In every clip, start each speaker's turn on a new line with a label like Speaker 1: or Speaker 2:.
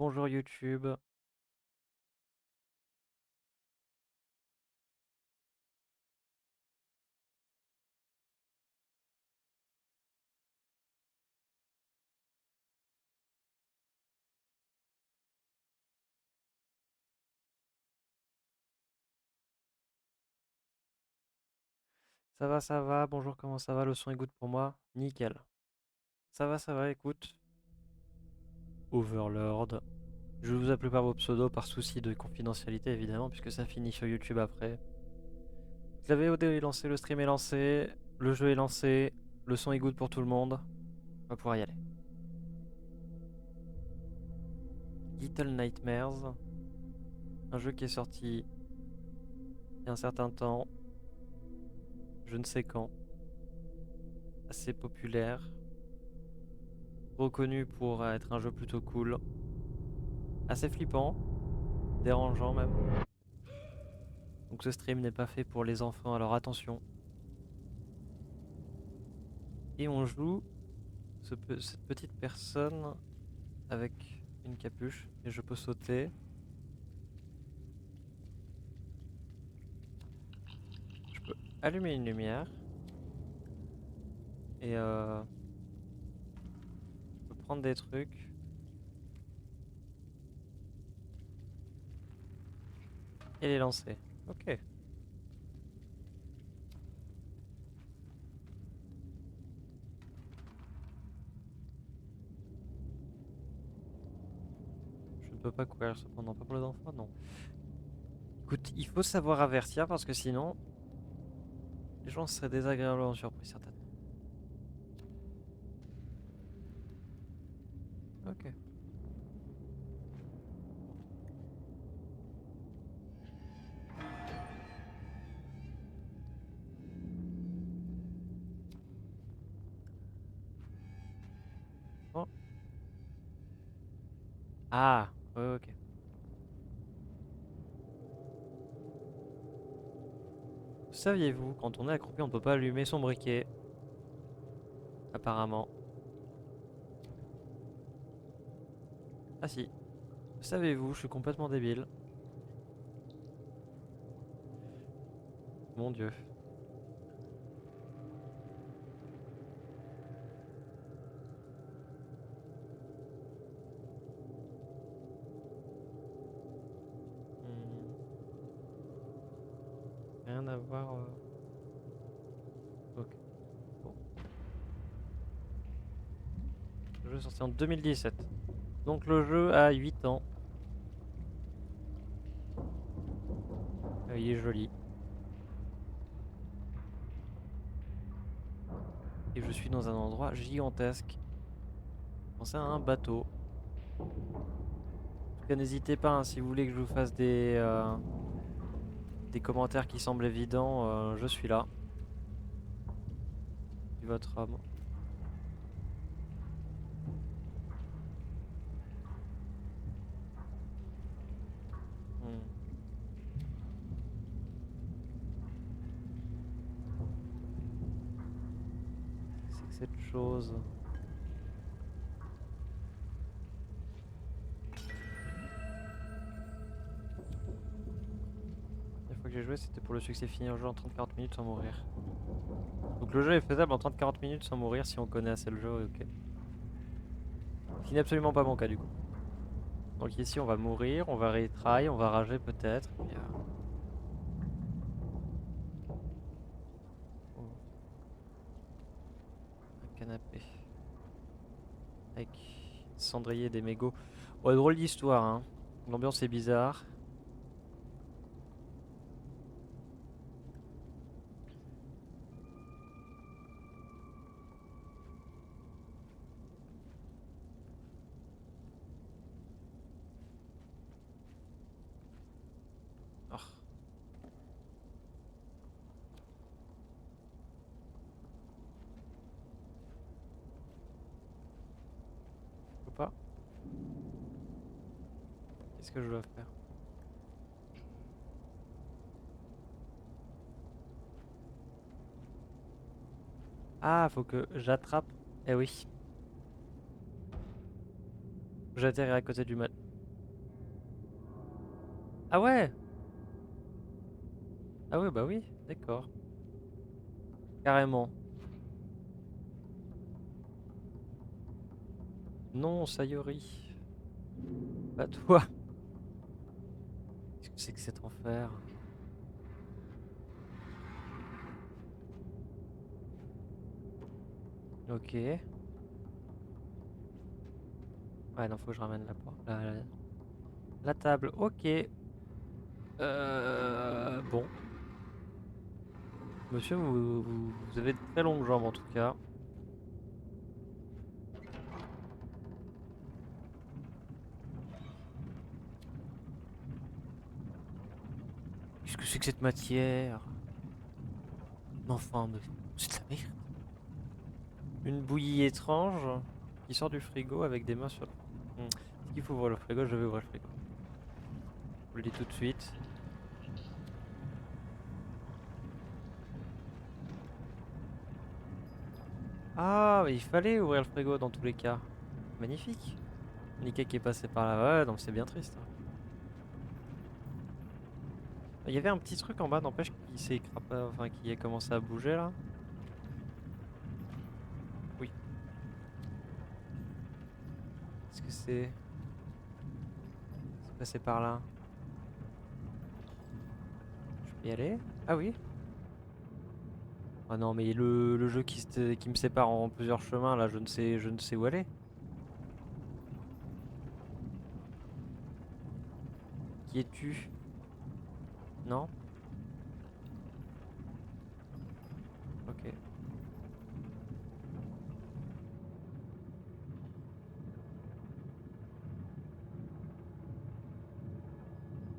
Speaker 1: Bonjour YouTube. Ça va, bonjour, comment ça va? Le son est good pour moi? Nickel. Ça va, écoute. Overlord. Je vous appelle par vos pseudos par souci de confidentialité évidemment, puisque ça finit sur YouTube après. La VOD est lancée, le stream est lancé, le jeu est lancé, le son est good pour tout le monde. On va pouvoir y aller. Little Nightmares. Un jeu qui est sorti il y a un certain temps. Je ne sais quand. Assez populaire. Reconnu pour être un jeu plutôt cool. Assez flippant. Dérangeant même. Donc ce stream n'est pas fait pour les enfants, alors attention. Et on joue cette petite personne avec une capuche. Et je peux sauter. Je peux allumer une lumière. Et je peux prendre des trucs. Et les lancer. Ok. Je ne peux pas courir cependant. Pas pour les enfants, non. Écoute, il faut savoir avertir parce que sinon, les gens seraient désagréablement surpris certainement. Ok. Bon. Ah, ouais, ok. Saviez-vous, quand on est accroupi, on ne peut pas allumer son briquet. Apparemment. Ah si. Savez-vous, je suis complètement débile. Mon Dieu. Hmm, Rien à voir. Ok. Bon. Le jeu est sorti en 2017. Donc le jeu a 8 ans. Il est joli. Et je suis dans un endroit gigantesque. Pensez à un bateau. En tout cas, n'hésitez pas, hein, si vous voulez que je vous fasse des commentaires qui semblent évidents, je suis là. Je suis votre homme. Hmm. C'est que cette chose. La fois que j'ai joué, c'était pour le succès finir le jeu en 30-40 minutes sans mourir. Donc le jeu est faisable en 30-40 minutes sans mourir si on connaît assez le jeu, ok. Ce qui n'est absolument pas mon cas du coup. Donc ici on va mourir, on va retry, on va rager peut-être. Oh, un canapé. Avec cendrier des mégots. Ouais, drôle d'histoire, hein. L'ambiance est bizarre. Oh, je peux pas. Qu'est-ce que je dois faire? Ah, faut que j'attrape. Eh oui. J'atterris à côté du mat. Ah ouais! Ah ouais, bah oui, d'accord. Carrément. Non, Sayori. Pas toi. Qu'est-ce que c'est que cet enfer? Ok. Ouais, non, faut que je ramène la table. Ok. Bon. Monsieur, vous avez de très longues jambes en tout cas. Qu'est-ce que c'est que cette matière? Mais enfin, mais c'est de la merde. Une bouillie étrange qui sort du frigo avec des mains sur... Est-ce qu'il faut ouvrir le frigo? Je vais ouvrir le frigo. Je vous le dis tout de suite. Ah, mais il fallait ouvrir le frigo dans tous les cas. Magnifique. Nika qui est passé par là. Ouais, donc c'est bien triste, hein. Il y avait un petit truc en bas, n'empêche, qui s'est enfin, qui a commencé à bouger là. Oui. Est-ce que c'est passé par là? Je peux y aller? Ah oui. Ah non, mais le jeu qui me sépare en plusieurs chemins là, je ne sais où aller. Qui es-tu? Non? Ok.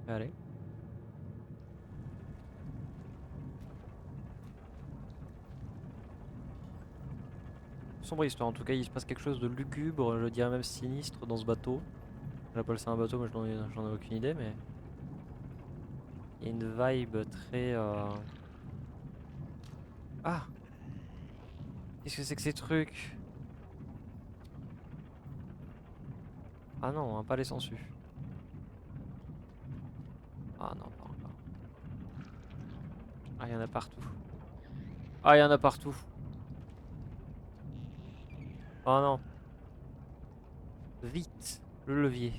Speaker 1: Allez. Sombre histoire, en tout cas, il se passe quelque chose de lugubre, je dirais même sinistre dans ce bateau. J'appelle ça un bateau, mais j'en ai aucune idée, mais il y a une vibe très... Ah! Qu'est-ce que c'est que ces trucs? Ah non, hein, pas les sangsues. Ah non, pas encore. Ah, il y en a partout. Ah, il y en a partout. Oh non. Vite, le levier.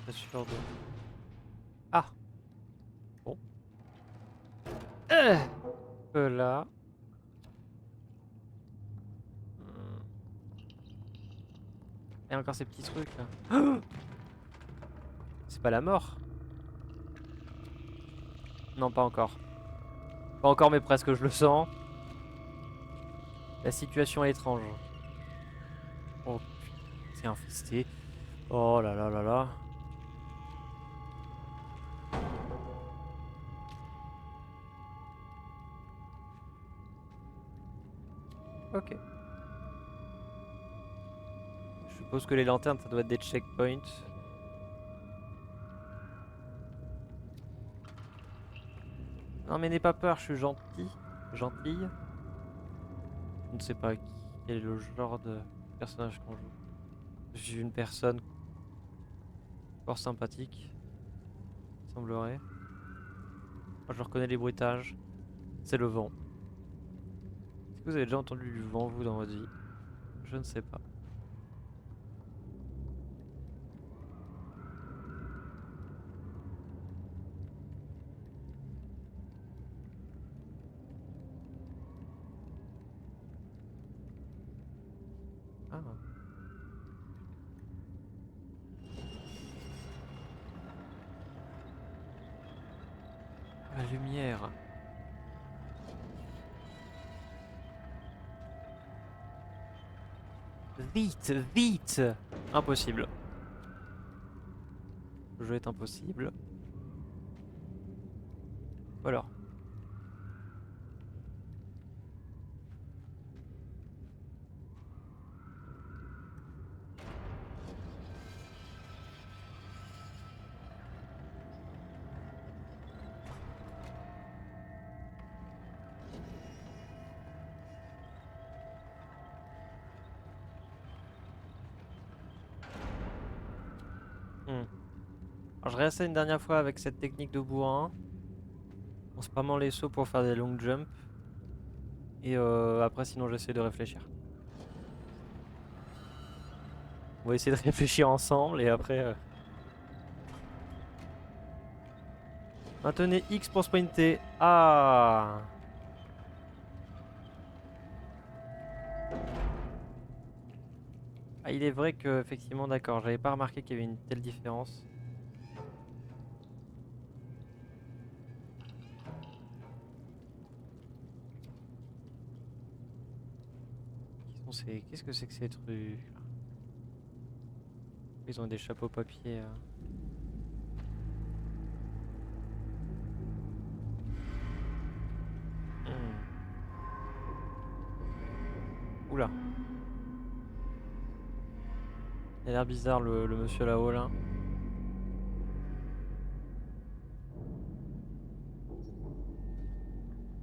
Speaker 1: Pas sûr de... Ah! Bon. Là. Hmm. Et encore ces petits trucs là. C'est pas la mort? Non, pas encore. Pas encore, mais presque, je le sens. La situation est étrange. Oh putain, c'est infesté. Oh là là là là. Ok. Je suppose que les lanternes, ça doit être des checkpoints. Non mais n'aie pas peur, je suis gentil. Gentille. Je ne sais pas quel est le genre de personnage qu'on joue. Je suis une personne fort sympathique, il semblerait. Moi, je reconnais les bruitages. C'est le vent. Est-ce que vous avez déjà entendu du vent, vous, dans votre vie? Je ne sais pas. Ah, la lumière. Vite, vite! Impossible. Le jeu est impossible. Ou alors. Hmm. Alors je réessaye une dernière fois avec cette technique de bourrin. En spammant les sauts pour faire des long jumps. Et après sinon j'essaie de réfléchir. On va essayer de réfléchir ensemble et après... Maintenez X pour sprinter. Ah! Ah, il est vrai que, effectivement, d'accord, j'avais pas remarqué qu'il y avait une telle différence. Qu'est-ce que c'est que ces trucs? Ils ont des chapeaux papier. Hmm. Oula. Il a l'air bizarre le monsieur là-haut là.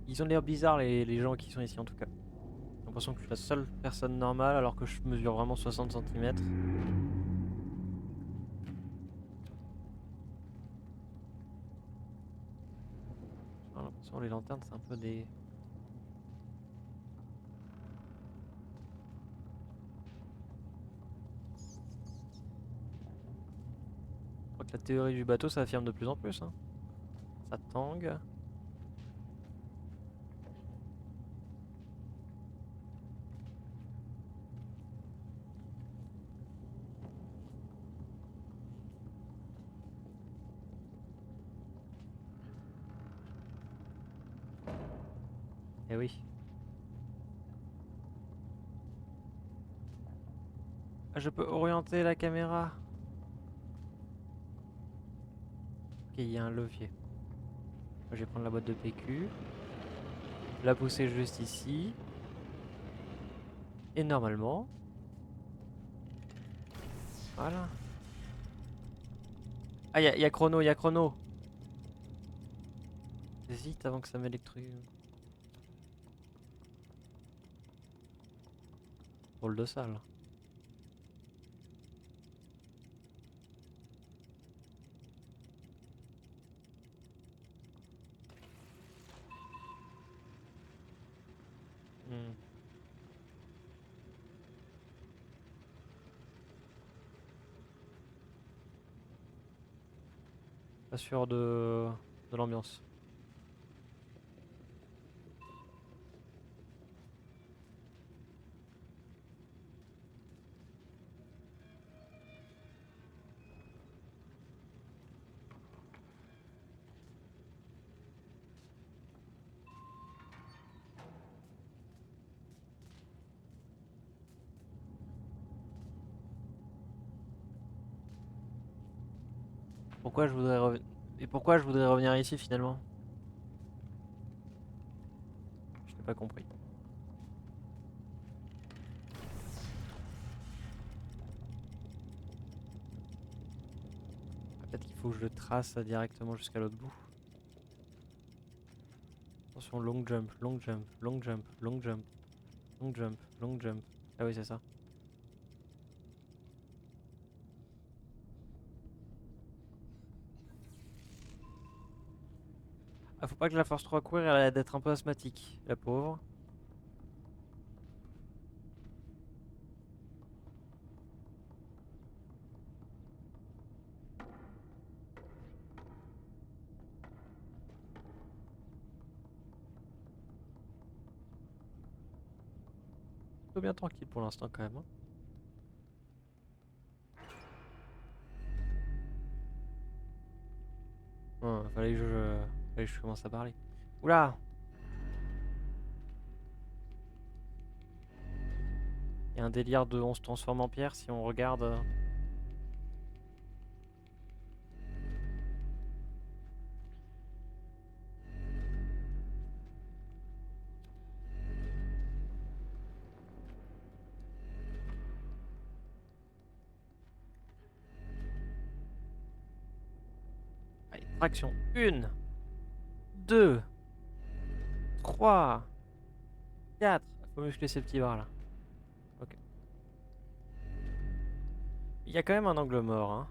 Speaker 1: Ils ont l'air bizarres les gens qui sont ici en tout cas. J'ai l'impression que je suis la seule personne normale alors que je mesure vraiment 60 cm. J'ai l'impression que les lanternes c'est un peu des... Je crois que la théorie du bateau ça affirme de plus en plus. Hein. Ça tangue. Eh oui. Ah, je peux orienter la caméra. Ok, il y a un levier. Je vais prendre la boîte de PQ. La pousser juste ici. Et normalement... Voilà. Ah, y a chrono, y a chrono. Vite avant que ça m'électrocute. Drôle de salle. Hmm. Pas sûr de l'ambiance. Pourquoi je voudrais revenir... Et pourquoi je voudrais revenir ici finalement? Je n'ai pas compris. Peut-être qu'il faut que je le trace directement jusqu'à l'autre bout. Attention, long jump, long jump, long jump, long jump, long jump, long jump. Ah oui, c'est ça. Ah, faut pas que je la force trop à courir, elle a l'air d'être un peu asthmatique, la pauvre. Plutôt bien tranquille pour l'instant quand même. Hein. Fallait que je commence à parler. Oula! Il y a un délire de on se transforme en pierre si on regarde. Allez, traction. 1, 2, 3, 4. Faut muscler ces petits bras là. Ok. Il y a quand même un angle mort. Hein.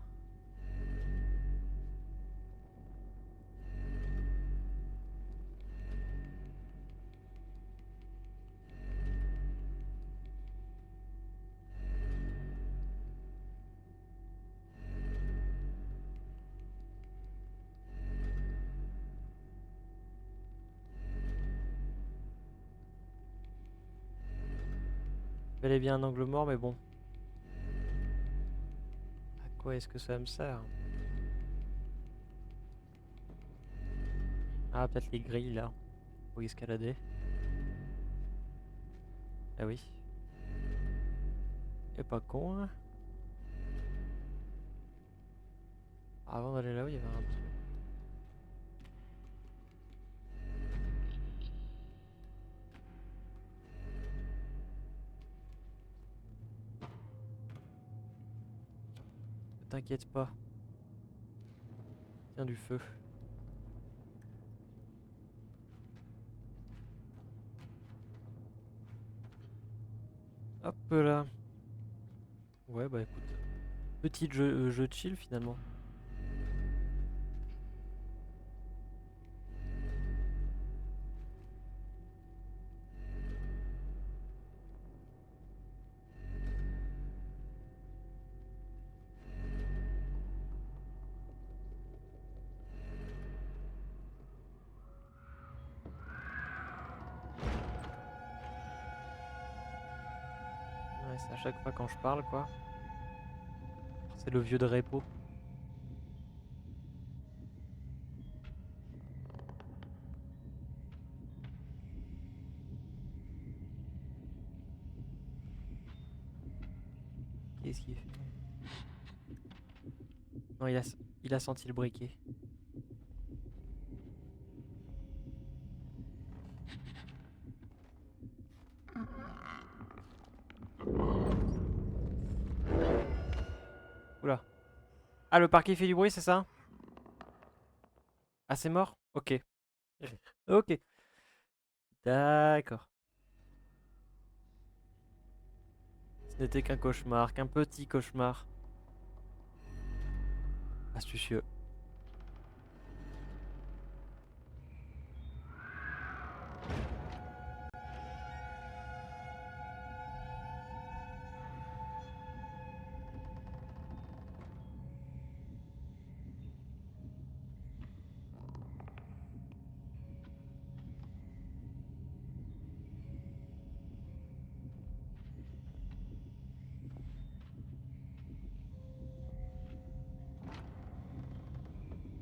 Speaker 1: bel et bien un angle mort, mais bon. À quoi est-ce que ça me sert? Ah, peut-être les grilles là, pour escalader. Ah oui. Et pas con, hein. Avant d'aller là-haut, il y avait un truc. Ne t'inquiète pas. Tiens du feu. Hop là. Ouais, bah écoute. Petit jeu chill finalement. Ouais, c'est à chaque fois quand je parle, quoi. C'est le vieux de Repo. Qu'est-ce qu'il fait? Non, il a senti le briquet. Oula. Ah, le parquet fait du bruit, c'est ça? Ah, c'est mort? Ok. Ok. D'accord. Ce n'était qu'un cauchemar, qu'un petit cauchemar. Astucieux.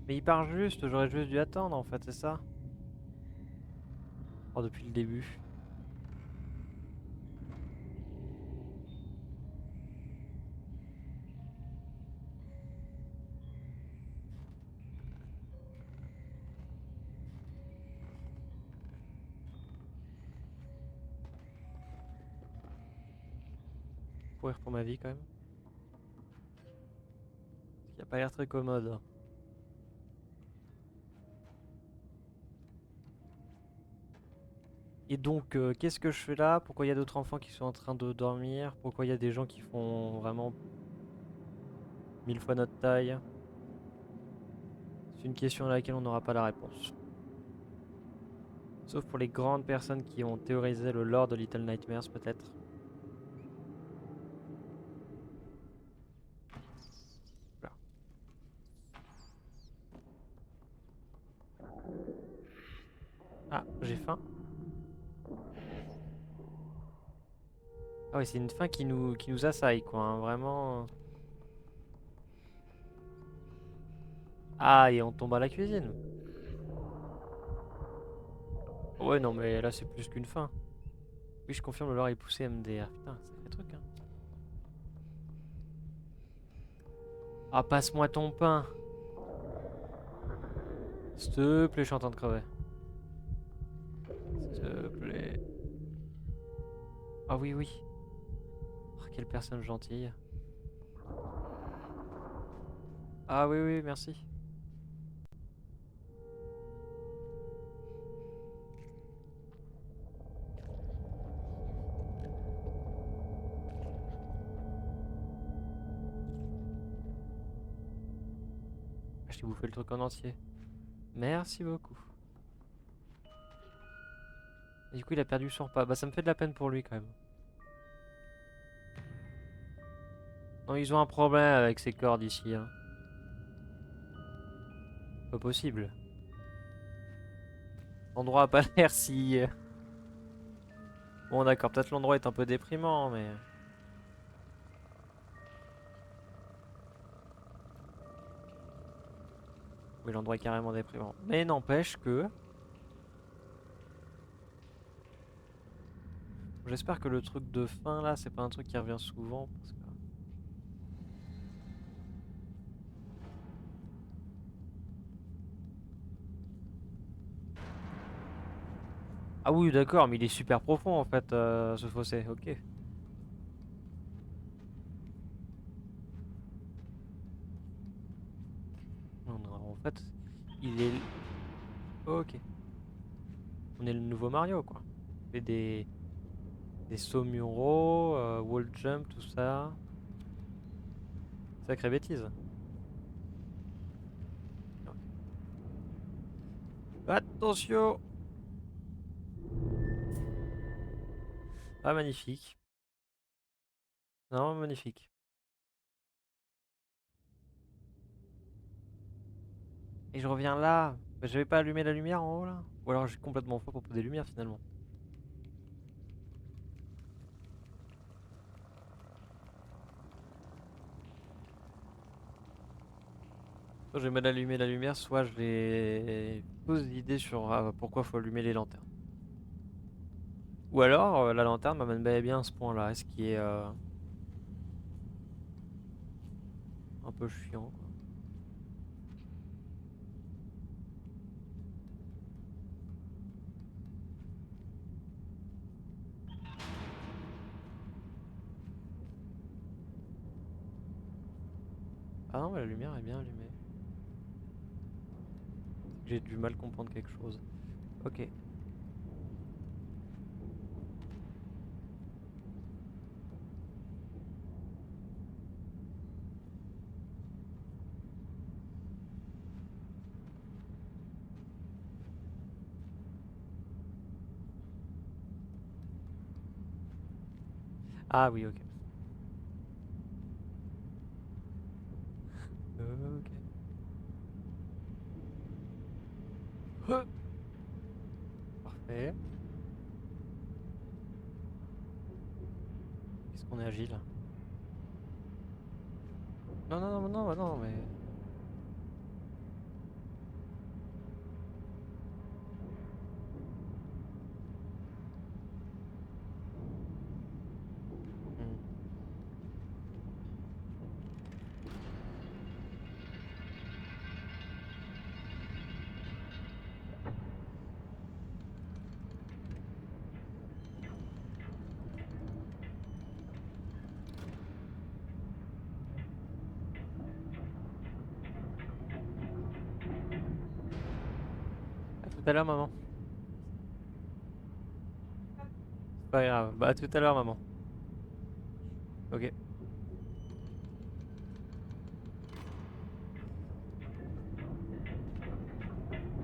Speaker 1: Mais il part juste, j'aurais juste dû attendre en fait, c'est ça? Oh, depuis le début. Courir pour ma vie quand même. Ce qui a pas l'air très commode. Et donc, qu'est-ce que je fais là? Pourquoi il y a d'autres enfants qui sont en train de dormir? Pourquoi il y a des gens qui font vraiment 1000 fois notre taille? C'est une question à laquelle on n'aura pas la réponse. Sauf pour les grandes personnes qui ont théorisé le lore de Little Nightmares, peut-être. Là. Ah, j'ai faim. Ah ouais, c'est une faim qui nous assaille, quoi, hein, vraiment. Ah, et on tombe à la cuisine. Ouais, non, mais là, c'est plus qu'une faim. Oui, je confirme, le lore est poussé MDR. Putain, sacré truc, hein. Ah, passe-moi ton pain. S'il te plaît, je suis en train de crever. S'il te plaît. Ah oui, oui. Oh, quelle personne gentille. Ah oui, oui, merci. Ah, je t'ai bouffé le truc en entier. Merci beaucoup. Et du coup, il a perdu son repas. Bah, ça me fait de la peine pour lui, quand même. Non, ils ont un problème avec ces cordes ici, hein. Pas possible. L'endroit a pas l'air si... Bon d'accord, peut-être l'endroit est un peu déprimant, mais... Oui, l'endroit est carrément déprimant. Mais n'empêche que... J'espère que le truc de fin là, c'est pas un truc qui revient souvent, parce que... Ah oui, d'accord, mais il est super profond en fait, ce fossé, ok. Non, non, en fait, il est... Ok. On est le nouveau Mario, quoi. On fait des sauts muraux, wall jump, tout ça. Sacrée bêtise. Ok. Attention! Ah, magnifique. Non, magnifique. Et je reviens là. Mais j'avais pas allumé la lumière en haut là? Ou alors j'ai complètement faux à propos des lumières finalement. Soit j'ai mal allumé la lumière, soit j'ai fausses idées sur pourquoi faut allumer les lanternes. Ou alors la lanterne m'amène bel et bien à ce point-là, ce qui est un peu chiant quoi. Ah non, mais la lumière est bien allumée. C'est que j'ai du mal comprendre quelque chose. Ok. Ah oui, ok. Ok. Huh. Parfait. Qu'est-ce qu'on est agile? Non, non, non, non, non, mais... Hmm. À tout à l'heure, maman. C'est pas grave. Bah, à tout à l'heure, maman. Ok.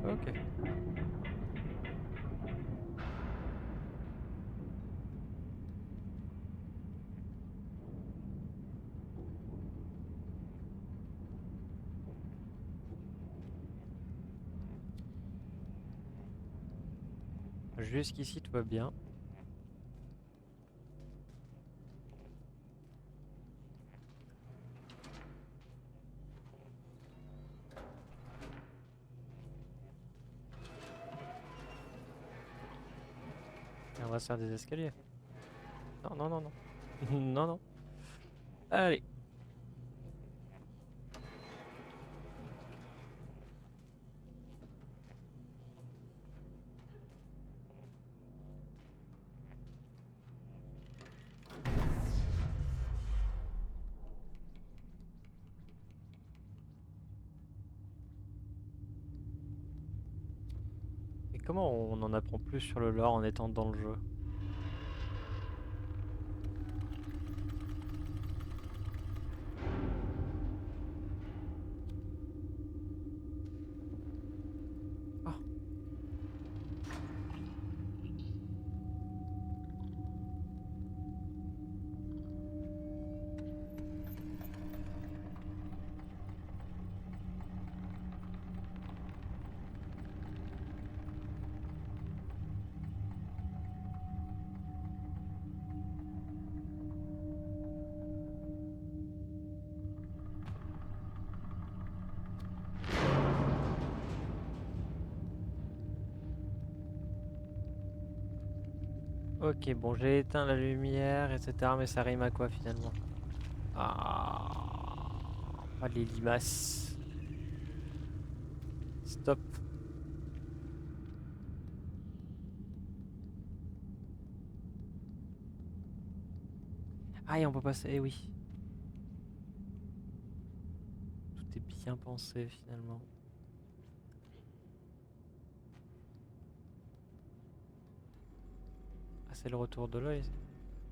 Speaker 1: Ok. Jusqu'ici, tout va bien. Et on va se faire des escaliers. Non, non, non, non. Non, non. Allez. Et comment on en apprend plus sur le lore en étant dans le jeu? Ah. Ok, bon, j'ai éteint la lumière, etc. Mais ça rime à quoi finalement? Ah, pas les limaces. Stop. Ah, et on peut passer. Eh oui. Tout est bien pensé finalement. Ah, c'est le retour de l'œil.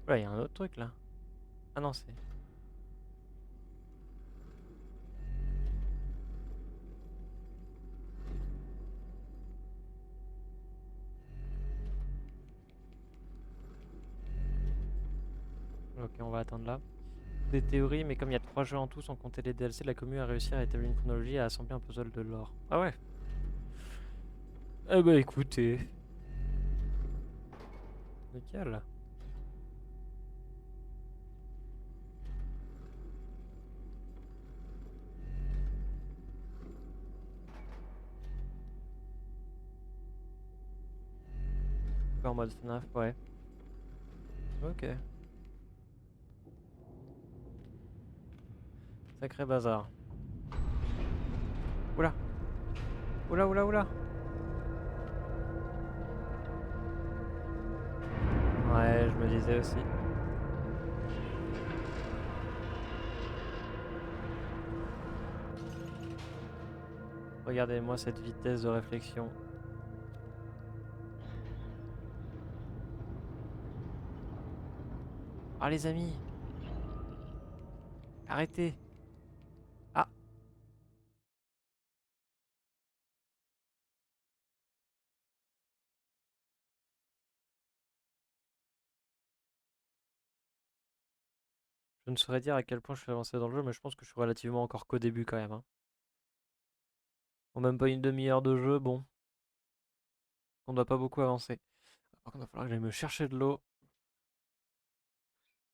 Speaker 1: Ouais, il y a un autre truc là. Ah non, c'est. Ok, on va attendre là. Des théories, mais comme il y a 3 jeux en tout sans compter les DLC, la commune a réussi à établir une chronologie et à assembler un puzzle de l'or. Ah ouais. Eh bah écoutez. Nickel. En mode FNAF, ouais. Ok. Sacré bazar. Oula. Oula, oula, oula. Ouais, je me disais aussi. Regardez-moi cette vitesse de réflexion. Ah les amis. Arrêtez. Ah. Je ne saurais dire à quel point je suis avancé dans le jeu, mais je pense que je suis relativement encore qu'au début quand même. Hein. Bon, même pas une demi-heure de jeu, bon. On doit pas beaucoup avancer. Par contre, il va falloir que j'aille me chercher de l'eau.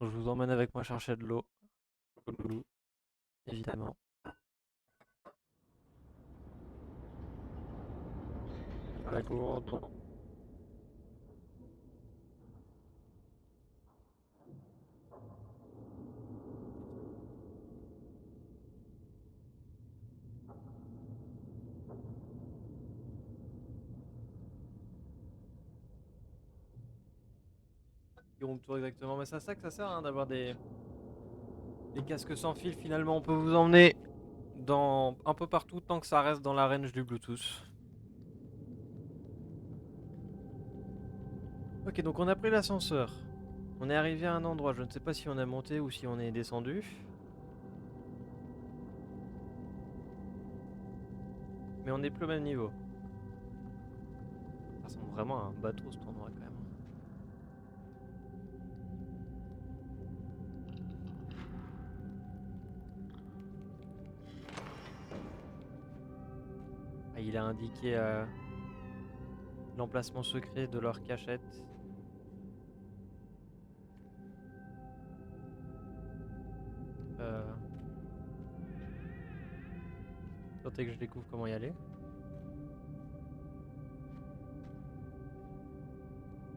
Speaker 1: Je vous emmène avec moi chercher de l'eau. Évidemment. La gourde. Tour exactement, mais c'est à ça que ça sert hein, d'avoir des casques sans fil. Finalement, on peut vous emmener dans un peu partout tant que ça reste dans la range du Bluetooth. Ok, donc on a pris l'ascenseur. On est arrivé à un endroit, je ne sais pas si on a monté ou si on est descendu. Mais on n'est plus au même niveau. Ça ressemble vraiment à un bateau cet endroit quand même. Ah, il a indiqué l'emplacement secret de leur cachette. Euh... Tenter que je découvre comment y aller.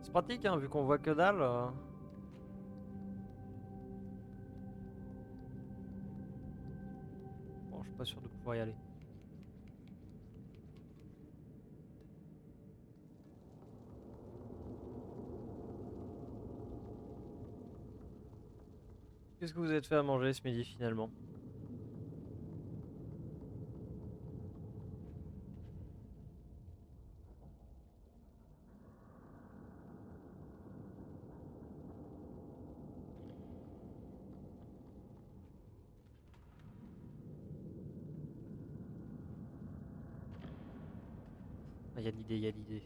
Speaker 1: C'est pratique hein, vu qu'on voit que dalle. Bon, je suis pas sûr de pouvoir y aller. Qu'est-ce que vous avez fait à manger ce midi finalement? Ah, y a l'idée, y a l'idée.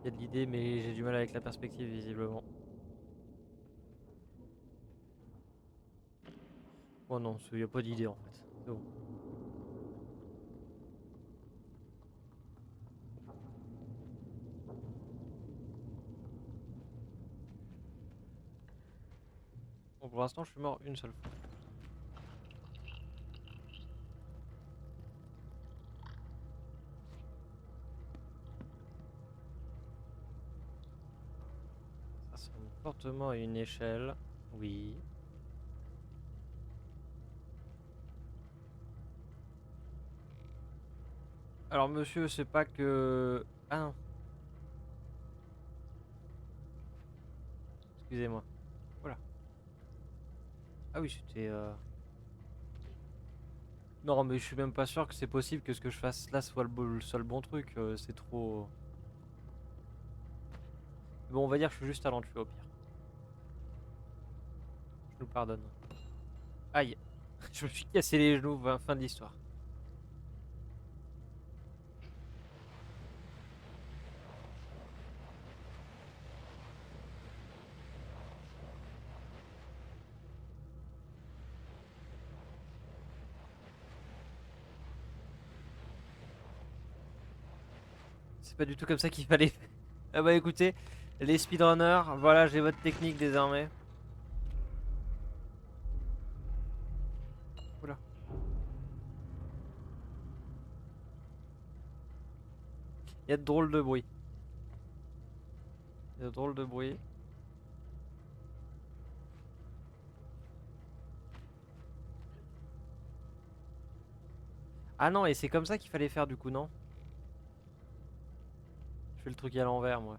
Speaker 1: Y a de l'idée, mais j'ai du mal avec la perspective visiblement. Oh non, y a pas d'idée en fait. C'est bon. Bon, pour l'instant, je suis mort une seule fois. Transportement à une échelle. Oui. Alors monsieur, c'est pas que... Ah non, excusez-moi. Voilà. Ah oui, c'était... Non, mais je suis même pas sûr que c'est possible que ce que je fasse là soit soit le bon truc. C'est trop... Bon, on va dire que je suis juste talentueux au pire. Je nous pardonne. Aïe. Je me suis cassé les genoux, fin de l'histoire. C'est pas du tout comme ça qu'il fallait. Ah bah écoutez, les speedrunners, voilà, j'ai votre technique désormais. Oula. Il y a de drôles de bruit. Il y a de drôles de bruit. Ah non, et c'est comme ça qu'il fallait faire du coup, non? Je fais le truc à l'envers, moi.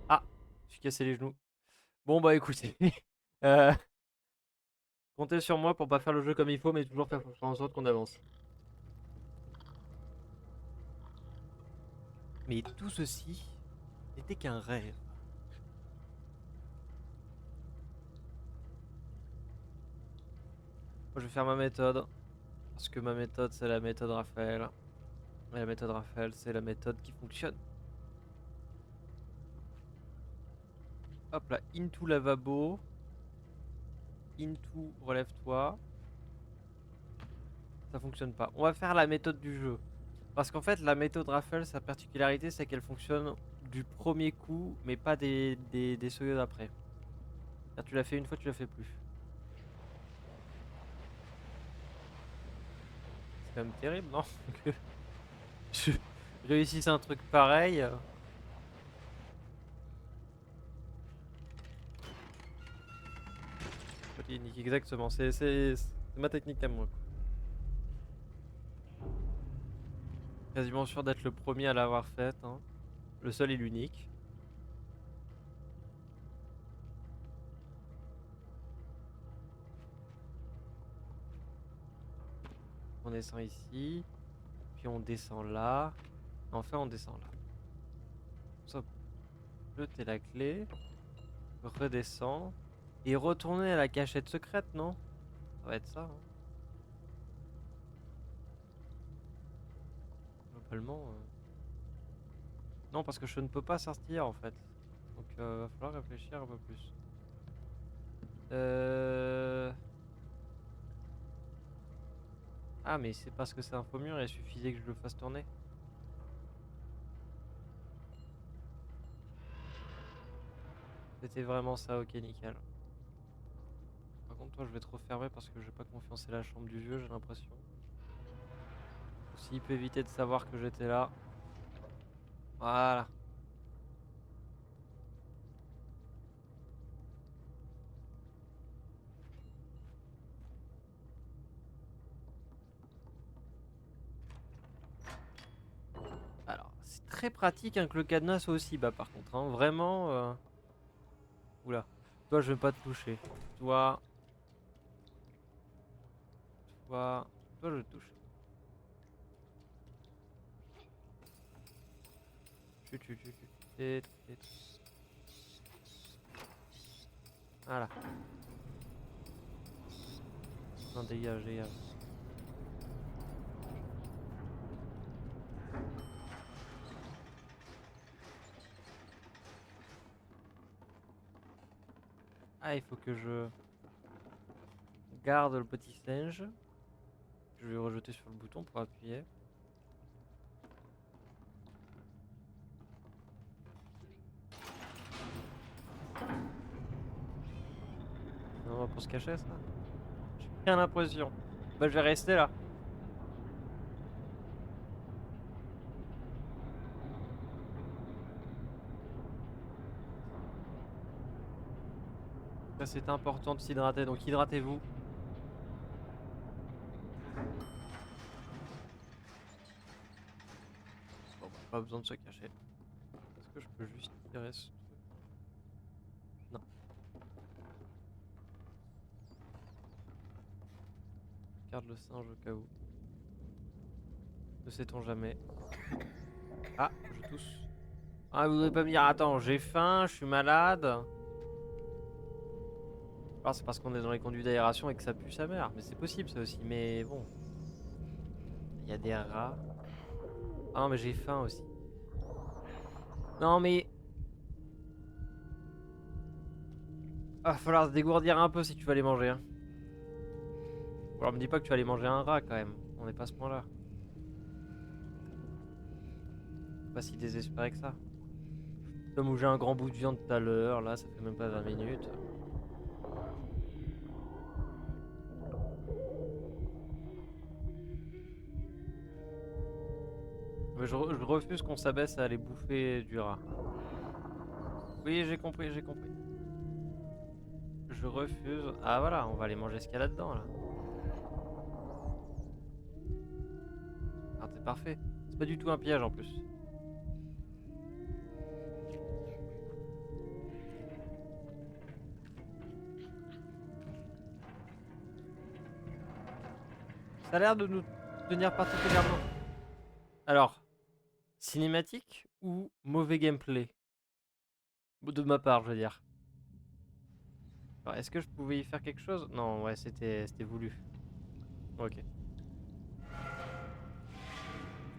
Speaker 1: Ah, je suis cassé les genoux. Bon bah écoutez, euh, comptez sur moi pour pas faire le jeu comme il faut, mais toujours faire en sorte qu'on avance. Mais tout ceci n'était qu'un rêve. Moi, je vais faire ma méthode, parce que ma méthode c'est la méthode Raphaël. Et la méthode Raphaël c'est la méthode qui fonctionne. Hop là, into lavabo. Into relève-toi. Ça fonctionne pas. On va faire la méthode du jeu. Parce qu'en fait, la méthode Raphaël, sa particularité, c'est qu'elle fonctionne du premier coup, mais pas des soyeux d'après. Tu l'as fait une fois, tu l'as fait plus. C'est quand même terrible, non? Que je réussisse un truc pareil. Exactement, c'est ma technique à moi, quoi. Quasiment sûr d'être le premier à l'avoir faite, hein. Le seul et l'unique. On descend ici, puis on descend là. Enfin, on descend là. Ça, jeter la clé, redescend et retourner à la cachette secrète, non? Ça va être ça, hein. Globalement. Non, parce que je ne peux pas sortir en fait. Donc, va falloir réfléchir un peu plus. Euh... Ah, mais c'est parce que c'est un faux mur et il suffisait que je le fasse tourner. C'était vraiment ça, ok, nickel. Par contre, toi, je vais te refermer parce que j'ai pas confiance en la chambre du vieux, j'ai l'impression. S'il peut éviter de savoir que j'étais là. Voilà. Alors, c'est très pratique hein, que le cadenas soit aussi bas par contre, hein. Vraiment. Oula. Toi, je vais pas te toucher. Toi. Toi. Toi, je te touche. Chut, chut, chut, chut. Voilà. Non, dégage, dégage. Ah, il faut que je garde le petit singe. Je vais rejeter sur le bouton pour appuyer. Non, pour se cacher ça. J'ai l'impression. Bah je vais rester là. Ça c'est important de s'hydrater, donc hydratez-vous. Bon, bah, pas besoin de se cacher. Est-ce que je peux juste tirer ce truc? Non. Je garde le singe au cas où. Ne sait-on jamais. Ah, je tousse. Ah, vous devez pas me dire, attends, j'ai faim, je suis malade. Alors c'est parce qu'on est dans les conduits d'aération et que ça pue sa mère. Mais c'est possible ça aussi, mais bon. Il y a des rats. Ah non, mais j'ai faim aussi. Non, mais... Ah, va falloir se dégourdir un peu si tu vas aller manger. Hein. Ou alors me dis pas que tu vas aller manger un rat quand même. On n'est pas à ce point-là. Pas si désespéré que ça. Comme où j'ai un grand bout de viande tout à l'heure, là ça fait même pas 20 minutes. Mais je refuse qu'on s'abaisse à aller bouffer du rat. Oui, j'ai compris, j'ai compris. Je refuse. Ah voilà, on va aller manger ce qu'il y a là-dedans là. Ah, c'est parfait. C'est pas du tout un piège en plus. Ça a l'air de nous tenir particulièrement. Alors, cinématique ou mauvais gameplay? De ma part, je veux dire. Alors, est-ce que je pouvais y faire quelque chose? Non, ouais, c'était voulu. Ok.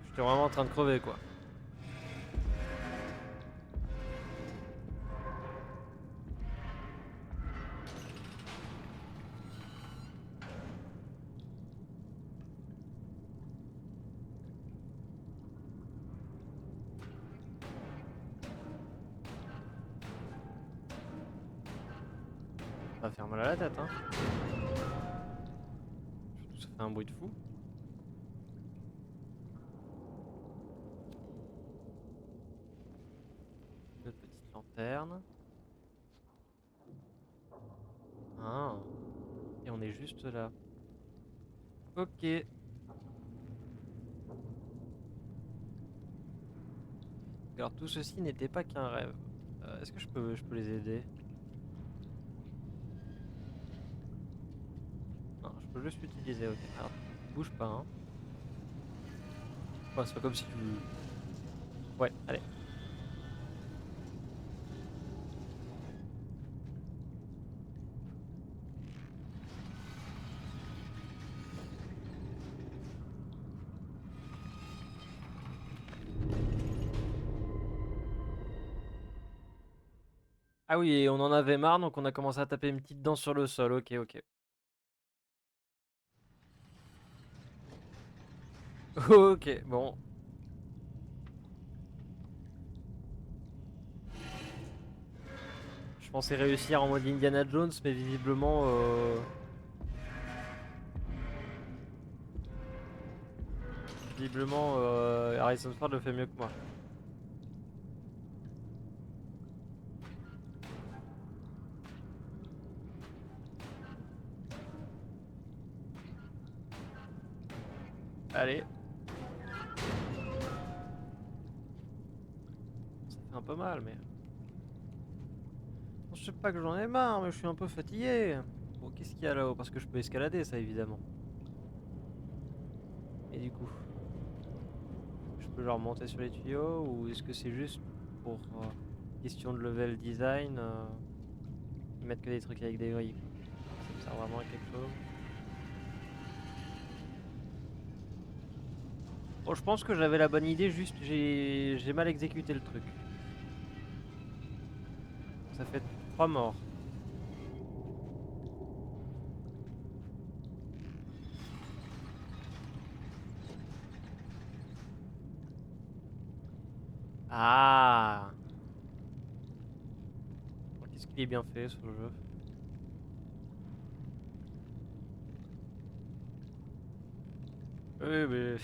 Speaker 1: J'étais vraiment en train de crever, quoi. Ça va faire mal à la tête, hein. Surtout, ça fait un bruit de fou. Notre petite lanterne. Ah. Et on est juste là. Ok. Alors, tout ceci n'était pas qu'un rêve. Est-ce que je peux les aider? Non, je peux juste l'utiliser, ok. Alors, bouge pas, hein. Ouais, c'est pas comme si tu... Ouais, allez. Ah oui, et on en avait marre, donc on a commencé à taper une petite dent sur le sol. Ok, ok. Ok, bon. Je pensais réussir en mode Indiana Jones, mais visiblement... Visiblement, Harrison Ford le fait mieux que moi. Allez. Ça fait un peu mal, mais... Je sais pas que j'en ai marre, mais je suis un peu fatigué. Bon, qu'est-ce qu'il y a là-haut? Parce que je peux escalader, ça, évidemment. Et du coup, je peux genre monter sur les tuyaux, ou est-ce que c'est juste pour question de level design ils mettent que des trucs avec des grilles, quoi. Ça me sert vraiment à quelque chose? Bon, je pense que j'avais la bonne idée, juste j'ai mal exécuté le truc. Ça fait 3 morts. Ah! Qu'est-ce qu'il est bien fait, ce jeu. Oui, mais...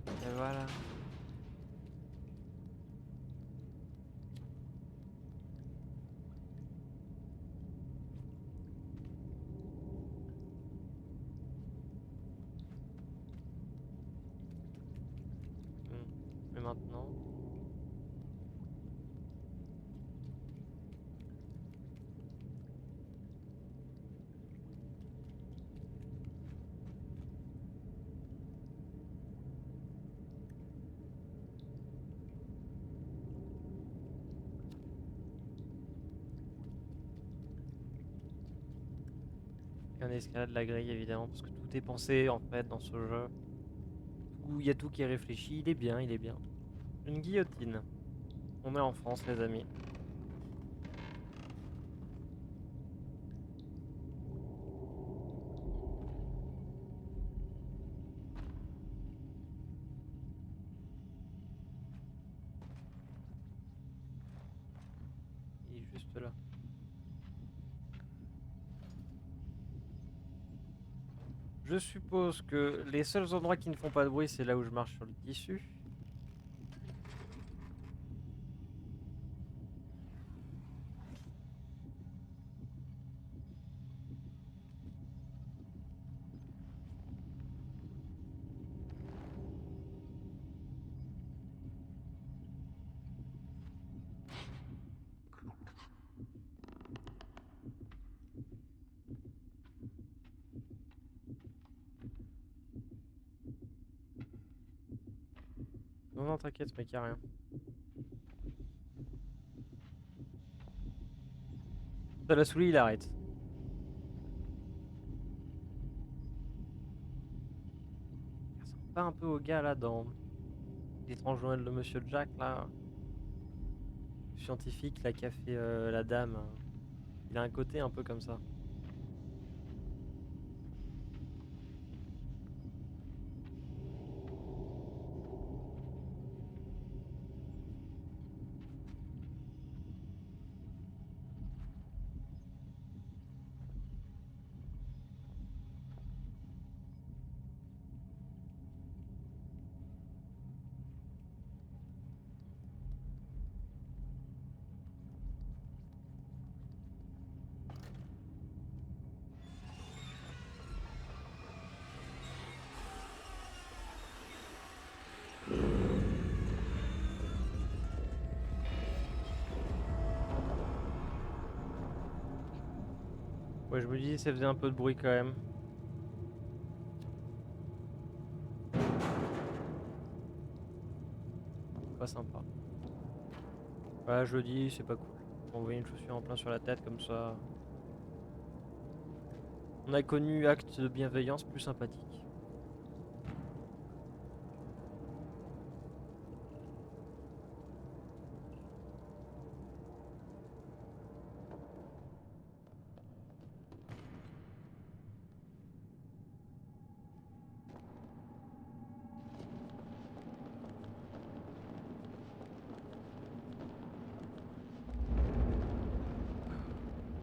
Speaker 1: Et voilà. Et maintenant... Et on escalade la grille évidemment parce que tout est pensé en fait dans ce jeu. Où il y a tout qui est réfléchi, il est bien, il est bien. Une guillotine. On est en France les amis. Il est juste là. Je suppose que les seuls endroits qui ne font pas de bruit c'est là où je marche sur le tissu. Non, non, t'inquiète mec, y'a rien. Ça l'a saoulé, il arrête. Ça ressemble pas un peu au gars là dans L'étrange Noël de Monsieur Jack là. Le scientifique là qui a fait la dame. Il a un côté un peu comme ça. Ouais, je me dis ça faisait un peu de bruit quand même. Pas sympa. Ouais, je le dis, c'est pas cool. On voit une chaussure en plein sur la tête comme ça. On a connu acte de bienveillance plus sympathique.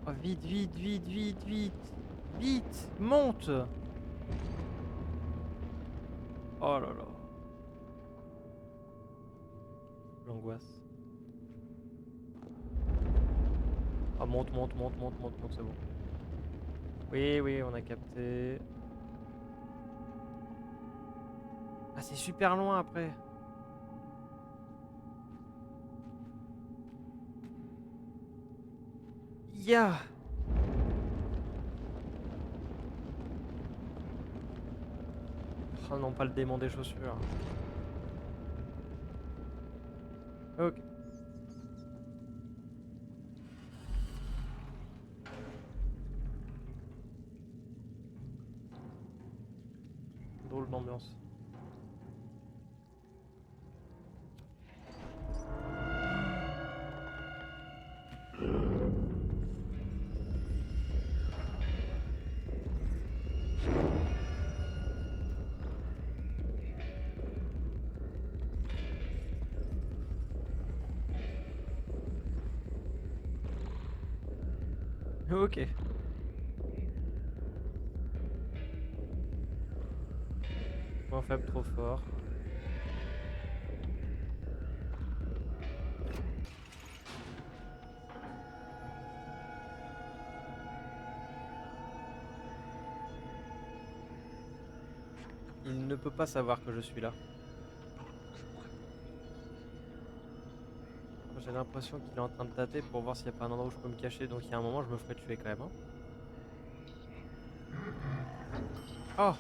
Speaker 1: Oh, vite, vite, vite, vite, vite. Vite, monte. Oh là là. L'angoisse. Ah, monte, monte, monte, monte, monte, monte, c'est bon. Oui, oui, on a capté. Ah, c'est super loin après. Ya. Oh non, pas le démon des chaussures. Ok. Drôle d'ambiance. Ok. Point faible trop fort. Il ne peut pas savoir que je suis là. J'ai l'impression qu'il est en train de tâter pour voir s'il n'y a pas un endroit où je peux me cacher. Donc il y a un moment, je me ferai tuer quand même. Hein. Oh!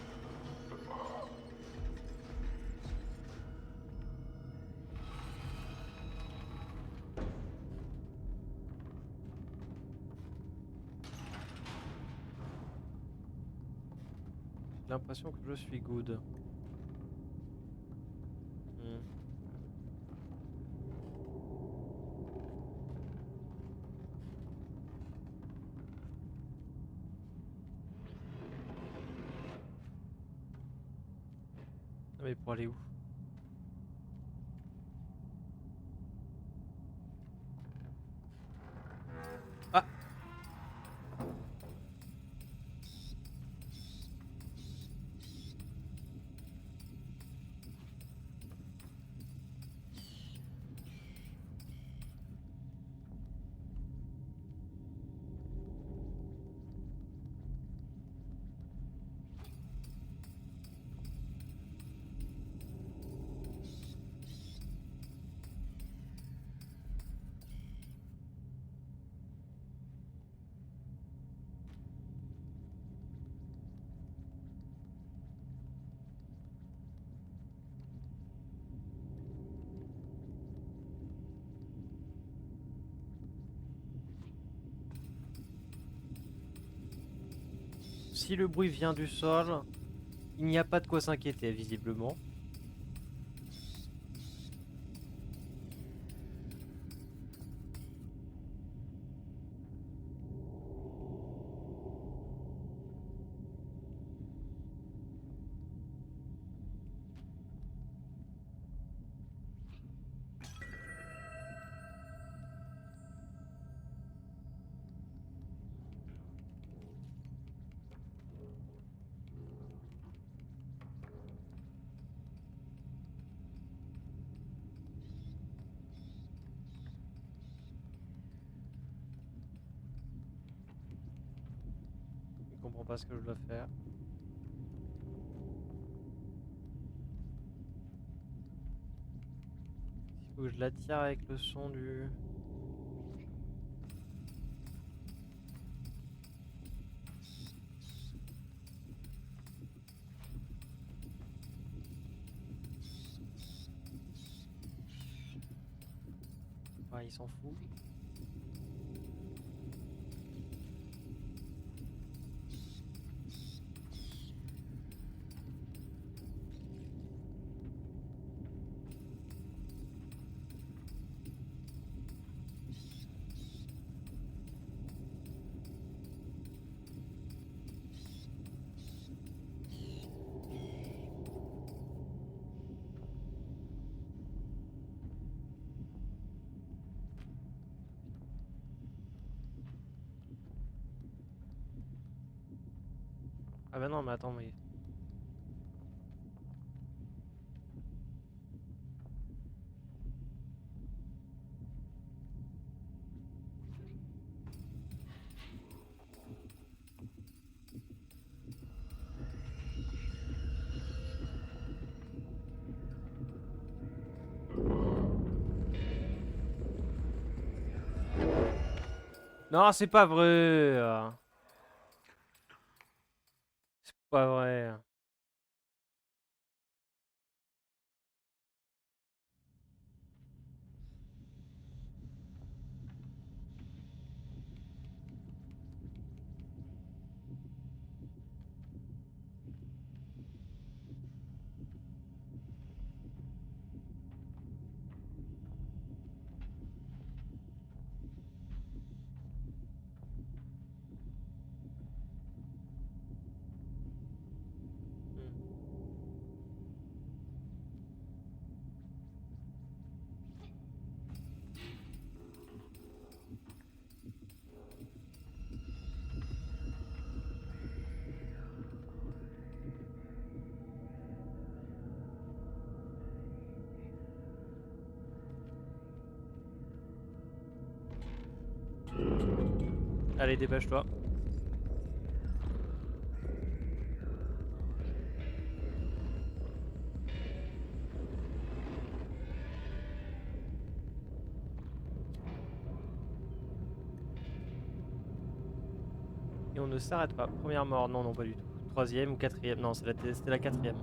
Speaker 1: J'ai l'impression que je suis good. Hmm. Ah, mais pour aller où? Ah! Si le bruit vient du sol, il n'y a pas de quoi s'inquiéter, visiblement. Je ne comprends pas ce que je dois faire. Il faut que je l'attire avec le son du... Ah, il s'en fout. Ah bah non, mais attends, mais... Non, c'est pas vrai. C'est pas vrai. Allez, dépêche-toi. Et on ne s'arrête pas. Première mort, non, non, pas du tout. Troisième ou quatrième, non, c'était la quatrième.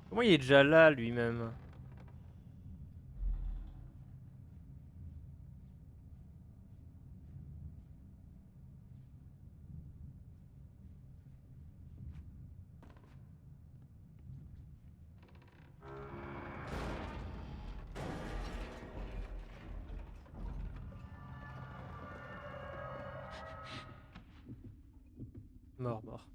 Speaker 1: Comment il est déjà là lui-même? Mort, mort.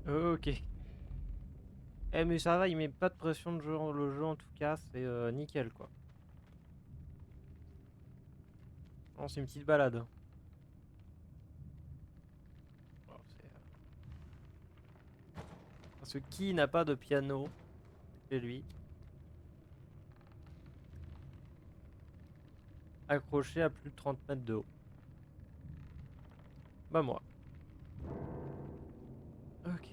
Speaker 1: Ok. Eh mais ça va, il met pas de pression de jeu, le jeu en tout cas, c'est nickel quoi. Non, c'est une petite balade. Bon, parce que qui n'a pas de piano chez lui accroché à plus de 30 mètres de haut? Bah moi. Ok.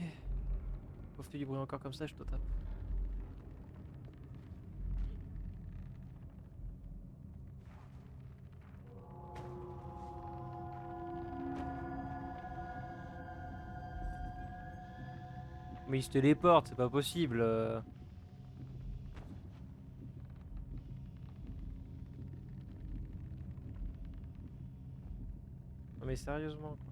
Speaker 1: Faut faire du bruit encore comme ça, je te tape. Mais il se téléporte, c'est pas possible. Non mais sérieusement quoi.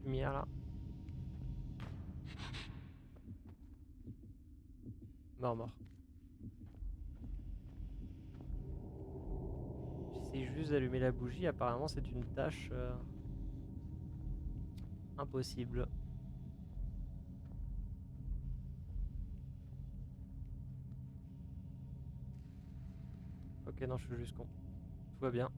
Speaker 1: Lumière là. Mort, mort. J'essaie juste d'allumer la bougie, apparemment c'est une tâche impossible. Ok, non, je suis juste con. Tout va bien.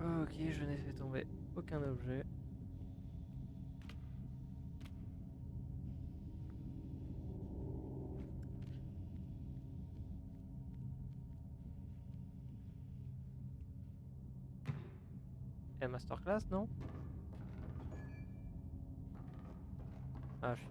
Speaker 1: Ah, ok, je n'ai fait tomber aucun objet. Et masterclass, non? Ah, je suis...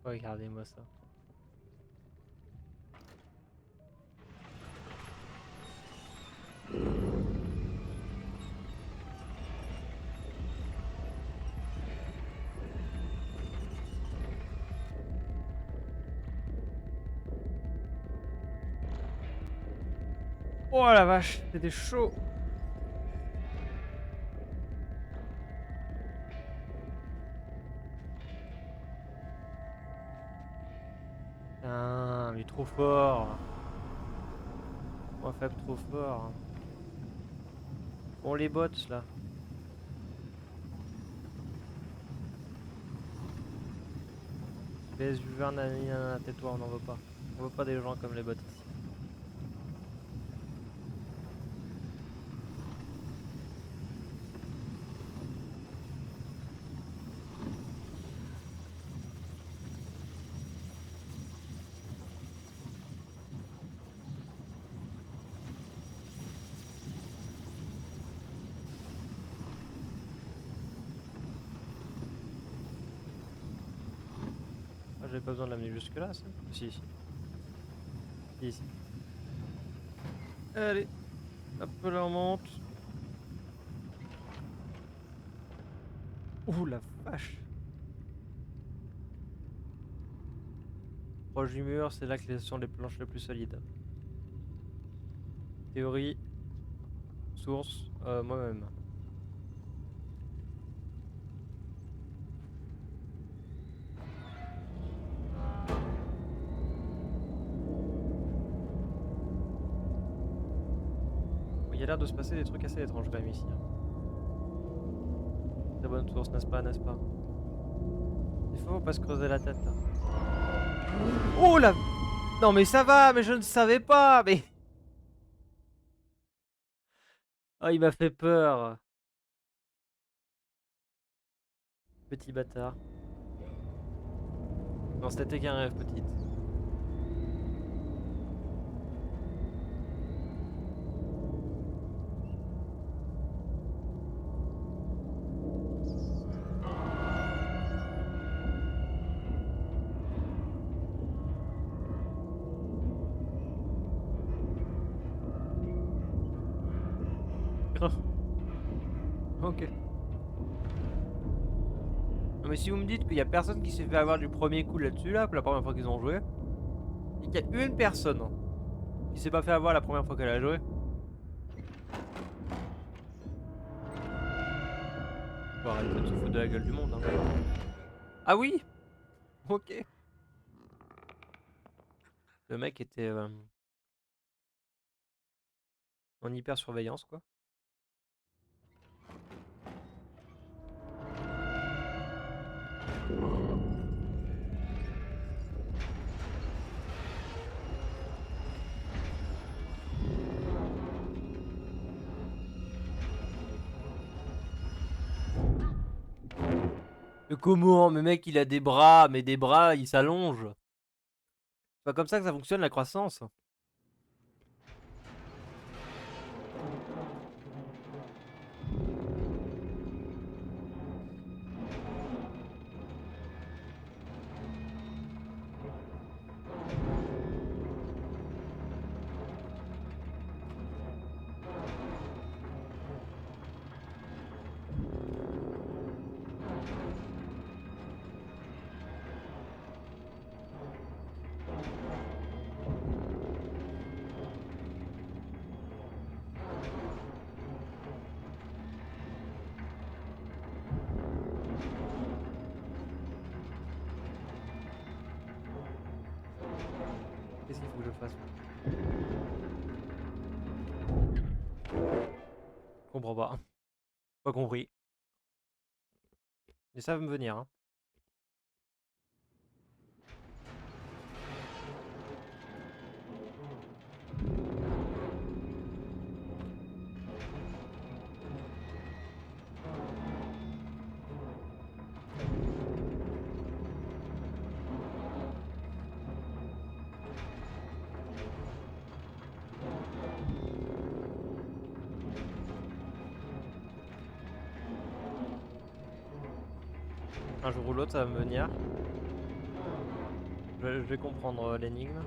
Speaker 1: Regardez-moi ça. Oh la vache, c'était chaud. Putain, mais trop fort. Moi Fab trop fort. Bon les bots là. PS du vin, nanana, tais-toi, on n'en veut pas. On veut pas des gens comme les bots ici. Ah, j'avais pas besoin de l'amener jusque là, ça. Si, si. Ici. Allez, hop là on monte. Ouh la vache. Proche du mur, c'est là que sont les planches les plus solides. Théorie, source, moi-même. Il y a l'air de se passer des trucs assez étranges quand même ici. Hein. Très bonne source, n'est-ce pas, n'est-ce pas? Il faut pas se creuser la tête là. Oh là! Non mais ça va, mais je ne savais pas, mais... Oh, il m'a fait peur. Petit bâtard. Non, c'était qu'un rêve, petite. Ok. Non mais si vous me dites qu'il y a personne qui s'est fait avoir du premier coup là-dessus, là, pour la première fois qu'ils ont joué, et qu'il y a une personne qui s'est pas fait avoir la première fois qu'elle a joué. Faut arrêter de se foutre de la gueule du monde. Hein. Ah oui. Ok. Le mec était en hyper surveillance quoi. Mais comment? Mais mec il a des bras, mais des bras ils s'allongent. C'est pas comme ça que ça fonctionne la croissance. Qu'est-ce qu'il faut que je fasse? Je comprends pas. Pas compris. Mais ça va me venir. Hein. Un jour ou l'autre ça va me venir. Je vais comprendre l'énigme.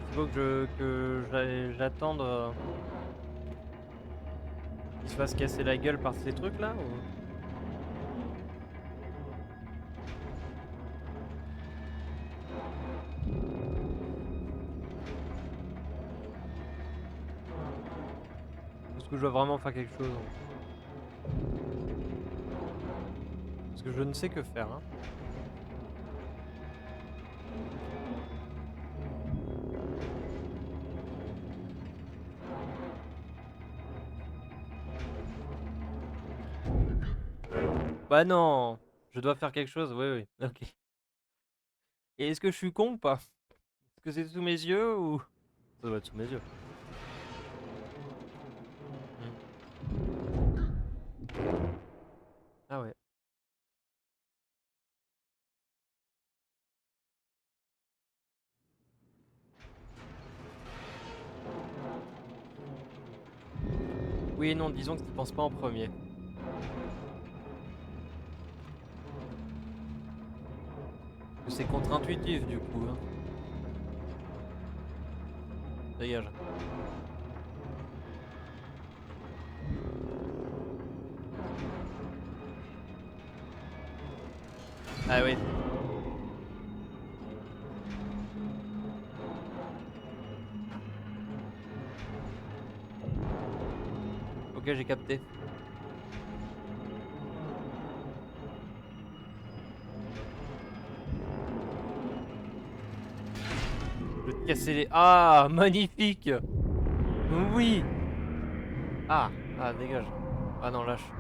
Speaker 1: Il faut que j'attende qu'il se fasse casser la gueule par ces trucs là ou... Est-ce que je dois vraiment faire quelque chose? Parce que je ne sais que faire, hein. Bah non! Je dois faire quelque chose, oui, oui, ok. Et est-ce que je suis con ou pas? Est-ce que c'est sous mes yeux ou... Ça doit être sous mes yeux. Hmm. Ah ouais. Oui et non, disons que tu penses pas en premier. C'est contre-intuitif du coup, hein. Dégage. Ah oui. Ok, j'ai capté. Je vais te casser les... Ah, magnifique! Oui! Ah, ah, dégage. Ah non, lâche.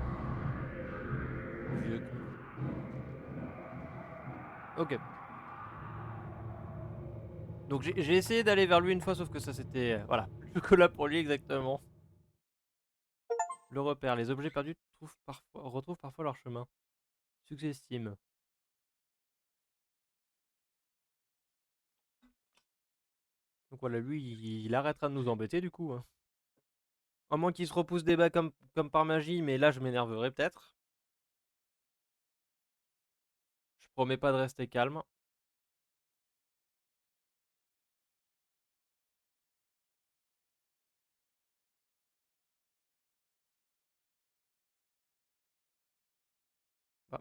Speaker 1: Vieux con. Ok. Donc j'ai essayé d'aller vers lui une fois, sauf que ça c'était... voilà, le chocolat pour lui exactement. Le repère. Les objets perdus retrouvent parfois leur chemin. Successime. Donc voilà, lui, il arrêtera de nous embêter du coup, hein. À moins qu'il se repousse des bas comme par magie, mais là je m'énerverai peut-être. Je promets pas de rester calme. Ah,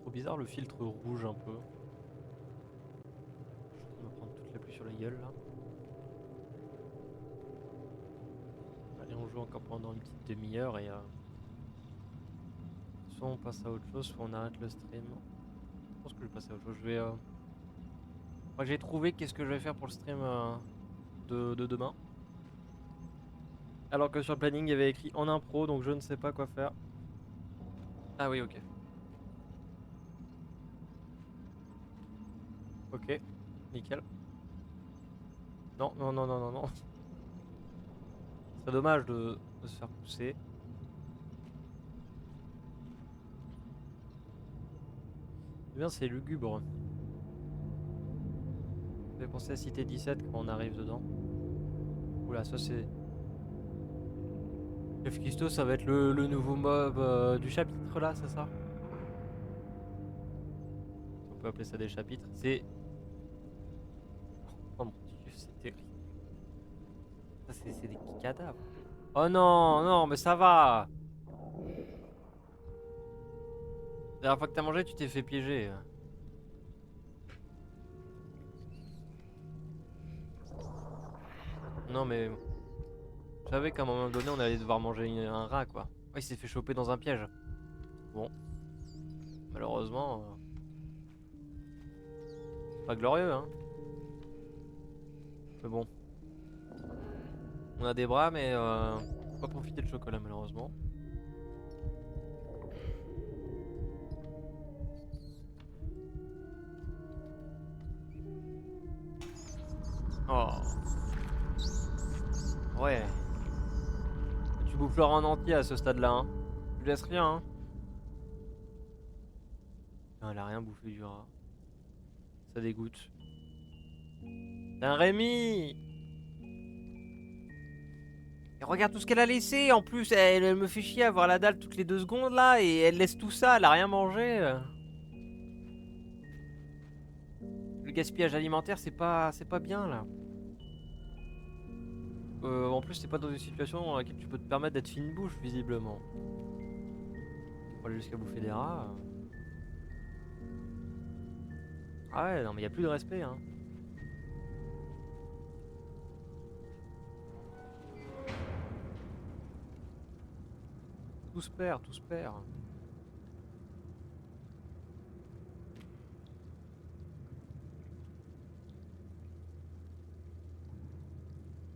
Speaker 1: trop bizarre le filtre rouge un peu. Je suis en train de me prendre toute la pluie sur la gueule là. Allez, on joue encore pendant une petite demi-heure et soit on passe à autre chose, soit on arrête le stream. Je pense que je vais passer à autre chose. Je vais. Moi, j'ai trouvé qu'est-ce que je vais faire pour le stream de demain. Alors que sur le planning il y avait écrit en impro, donc je ne sais pas quoi faire. Ah oui, ok. Ok, nickel. Non, non, non, non, non, non. Ce serait dommage de se faire pousser. Eh bien, c'est lugubre. Ça fait penser à Cité 17 quand on arrive dedans. Oula, ça c'est... Chef Kisto, ça va être le nouveau mob du chapitre là, c'est ça? Si on peut appeler ça des chapitres. C'est... Oh mon dieu, c'est terrible. Ça c'est des cadavres. Oh non, non, mais ça va! La dernière fois que t'as mangé, tu t'es fait piéger. Non mais... Je savais qu'à un moment donné, on allait devoir manger un rat, quoi. Ouais, il s'est fait choper dans un piège. Bon, malheureusement, pas glorieux, hein. Mais bon, on a des bras, mais faut pas profiter de chocolat, malheureusement. ouais. Tu bouffes l'or en entier à ce stade-là, hein. Tu laisses rien, hein. Non, elle a rien bouffé du rat. Ça dégoûte. Putain, Rémi! Et regarde tout ce qu'elle a laissé. En plus, elle me fait chier à voir la dalle toutes les 2 secondes là. Et elle laisse tout ça. Elle a rien mangé. Le gaspillage alimentaire, c'est pas bien là. En plus, t'es pas dans une situation dans laquelle tu peux te permettre d'être fine bouche, visiblement. Pour aller jusqu'à bouffer des rats. Ah ouais, non, mais y a plus de respect, hein. Tout se perd, tout se perd.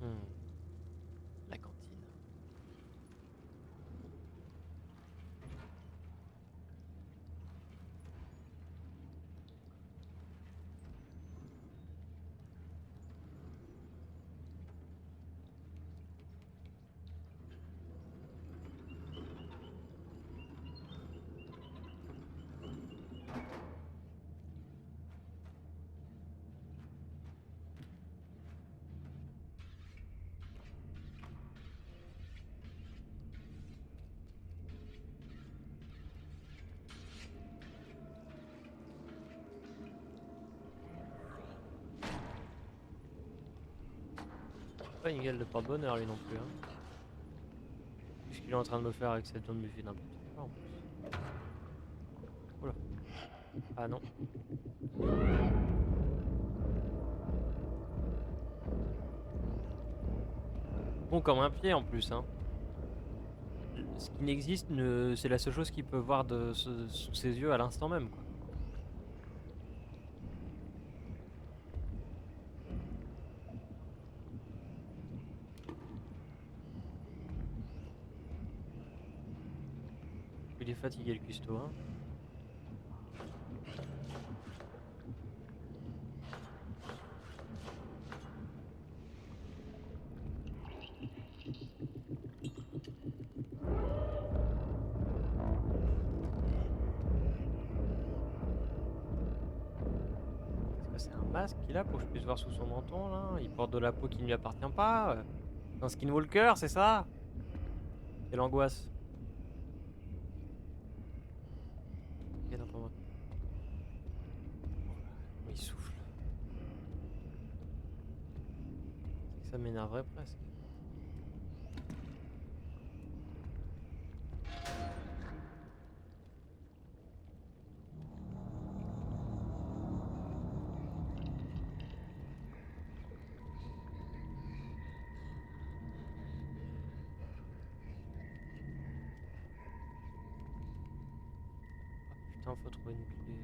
Speaker 1: Hmm, la cantine. Pas une gueule de porte-bonheur lui non plus, hein. Qu'est-ce qu'il est en train de me faire avec cette zone buffet n'importe quoi en plus. Oula. Ah non. Bon comme un pied en plus, hein. Ce qui n'existe, c'est la seule chose qu'il peut voir sous ses yeux à l'instant même, quoi. Il est fatigué le cuistot, hein. Est-ce que c'est un masque qu'il a pour que je puisse voir sous son menton là? Il porte de la peau qui ne lui appartient pas. Un skinwalker, c'est ça? Quelle angoisse. Ok, non, pas moi. Oh, il souffle. C'est que ça m'énerverait presque. Putain, faut trouver une clé.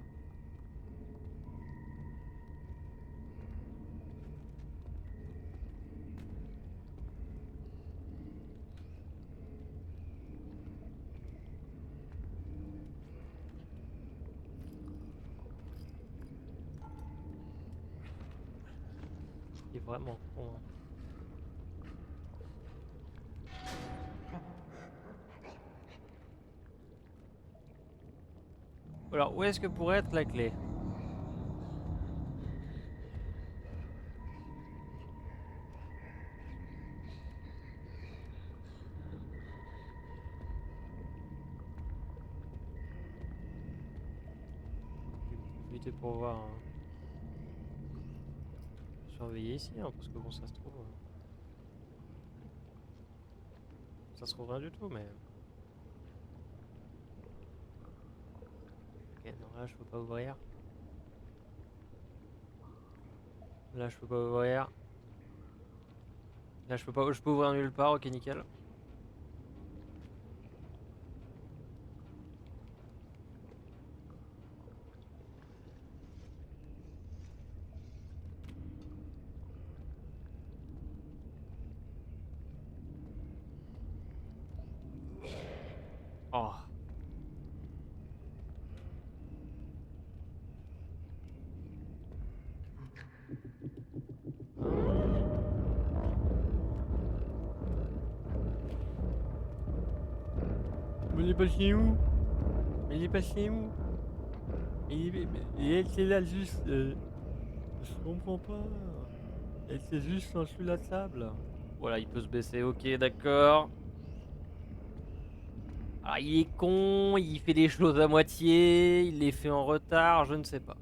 Speaker 1: Il est vraiment con, hein. Alors, où est-ce que pourrait être la clé? Éviter pour voir, hein. Surveiller ici, hein, parce que bon, ça se trouve. Ça se trouve rien du tout, mais. Ok, non, là je peux pas ouvrir. Là je peux pas ouvrir. Là je peux pas. Je peux ouvrir nulle part, ok, nickel. Oh. il est passé où? Il est passé où? Et elle c'est là juste. Je comprends pas. Elle c'est juste en dessous de la table. Voilà, il peut se baisser, ok, d'accord. Ah, il est con, il fait des choses à moitié, il les fait en retard, je ne sais pas.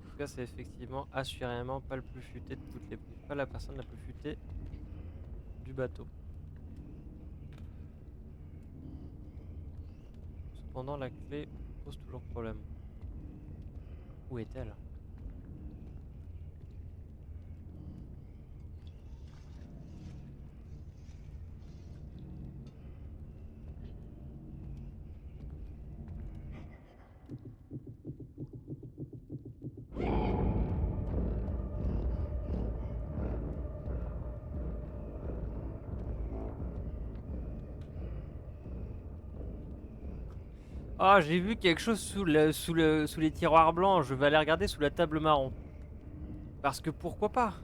Speaker 1: En tout cas, c'est effectivement assurément pas le plus futé de toutes les... Pas la personne la plus futée du bateau. Cependant, la clé pose toujours problème. Où est-elle? Ah, j'ai vu quelque chose sous les tiroirs blancs. Je vais aller regarder sous la table marron. Parce que pourquoi pas?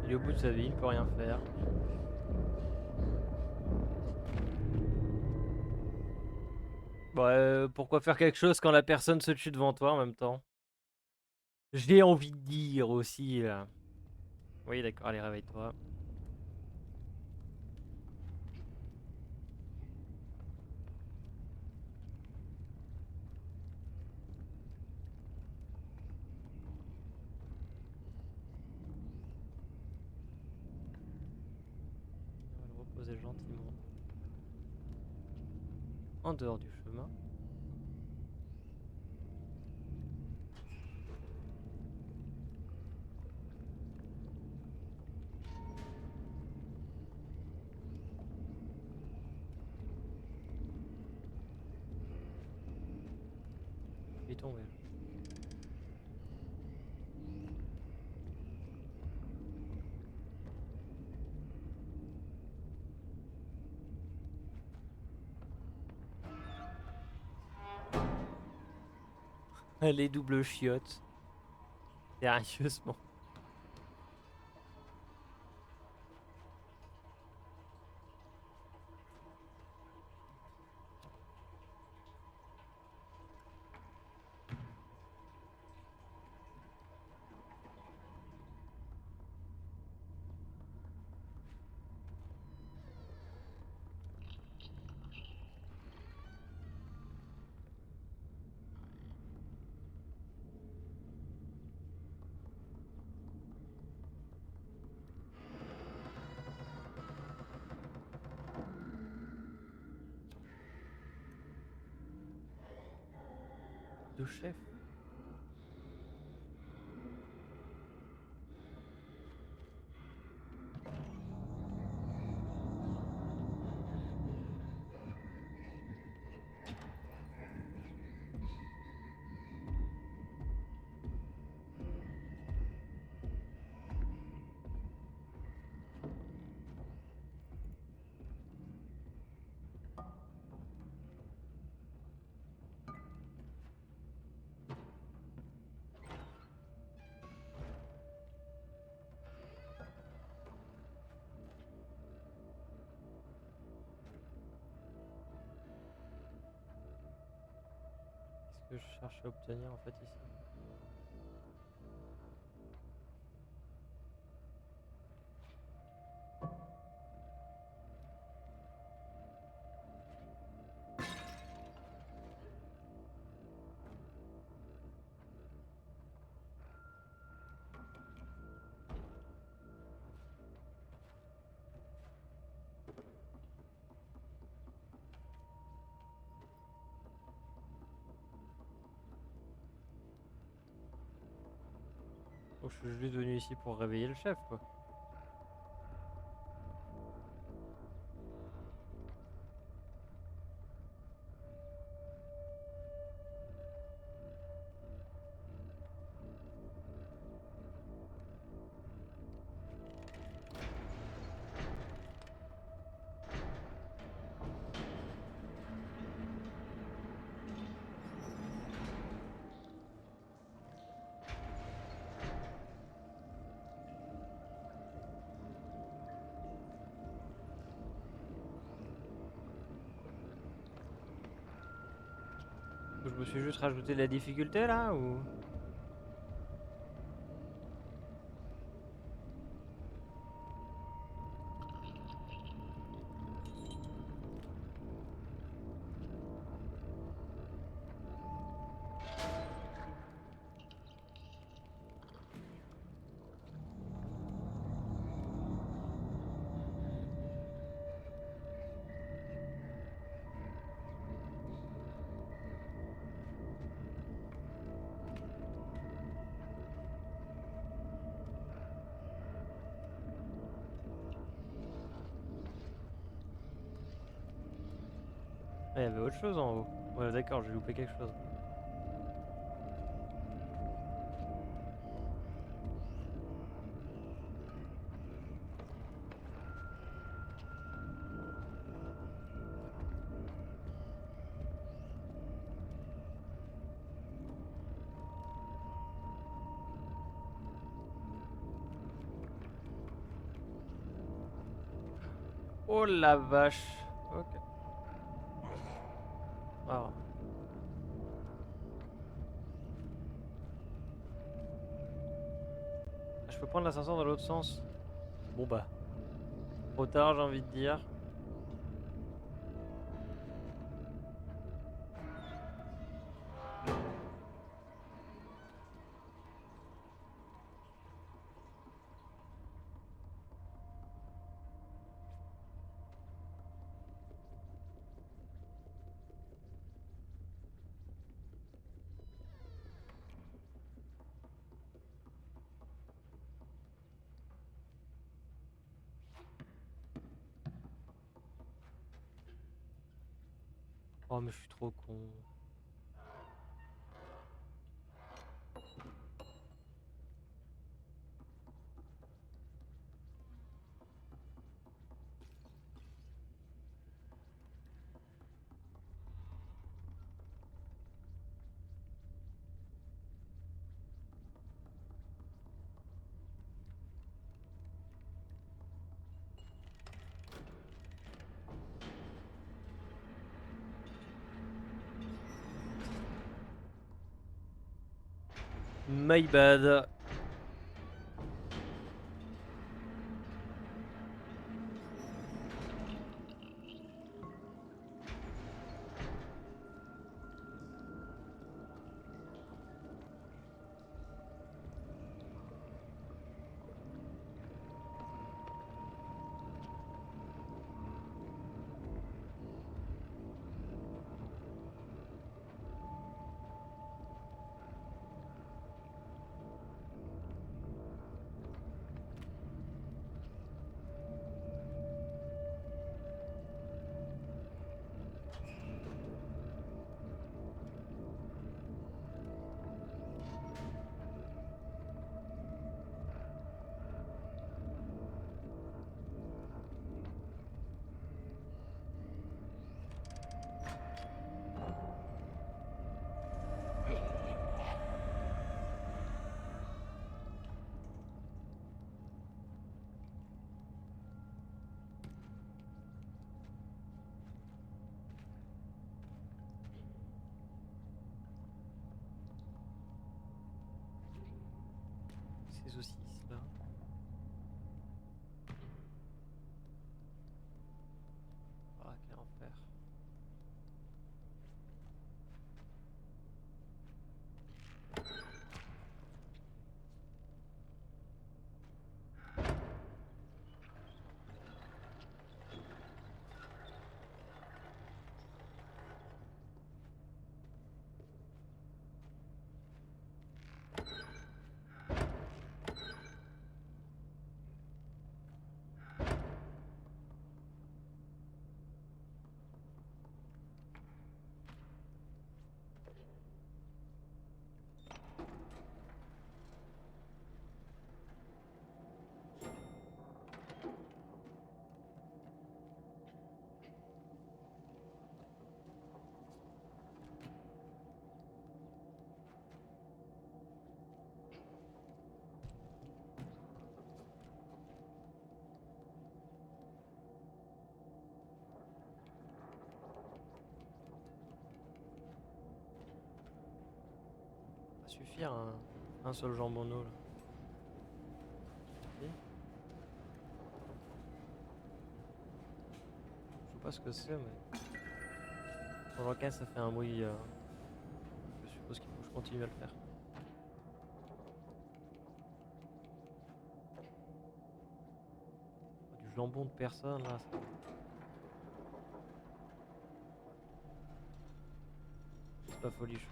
Speaker 1: Il est au bout de sa vie, il ne peut rien faire. Ouais, pourquoi faire quelque chose quand la personne se tue devant toi en même temps? J'ai envie de dire aussi là. Oui, d'accord, allez, réveille-toi. On va le reposer gentiment en dehors du chemin. Il est tombé. Les doubles chiottes. Sérieusement. De chef. Qu'est-ce que je cherche à obtenir en fait ici? Oh, je suis juste venu ici pour réveiller le chef, quoi. Je me suis juste rajouté de la difficulté là ou... Ah, il y avait autre chose en haut. Ouais, d'accord, j'ai loupé quelque chose. Oh la vache. Ok. Ah. Je peux prendre l'ascenseur dans l'autre sens. Bon bah, trop tard j'ai envie de dire. Oh mais je suis trop con. My bad. suffire un seul jambonneau là. Si. Je sais pas ce que c'est, mais dans le cas ça fait un bruit. Je suppose qu'il faut que je continue à le faire. Du jambon de personne là. C'est pas folichon.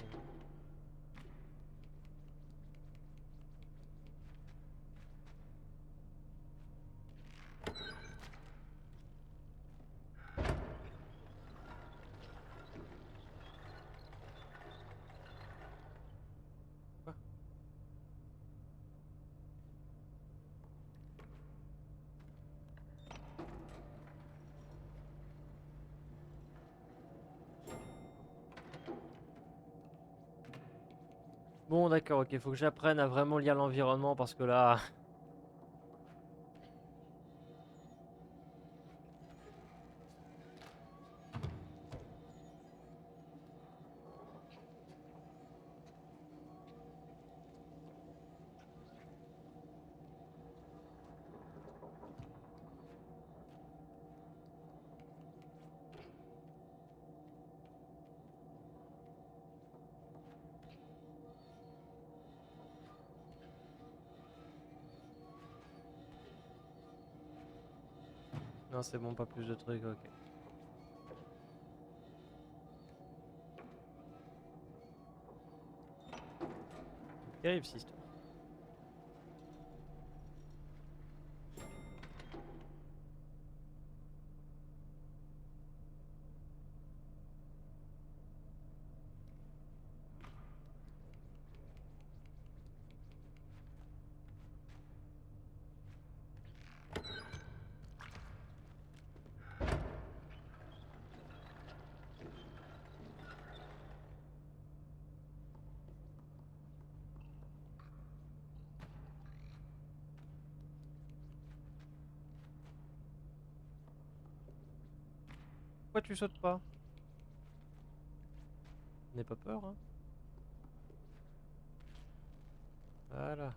Speaker 1: Quoi? Bon d'accord, ok, faut que j'apprenne à vraiment lire l'environnement parce que là... Non c'est bon, pas plus de trucs, ok. Terrible cette histoire. Pourquoi tu sautes pas? N'aie pas peur, hein. Voilà.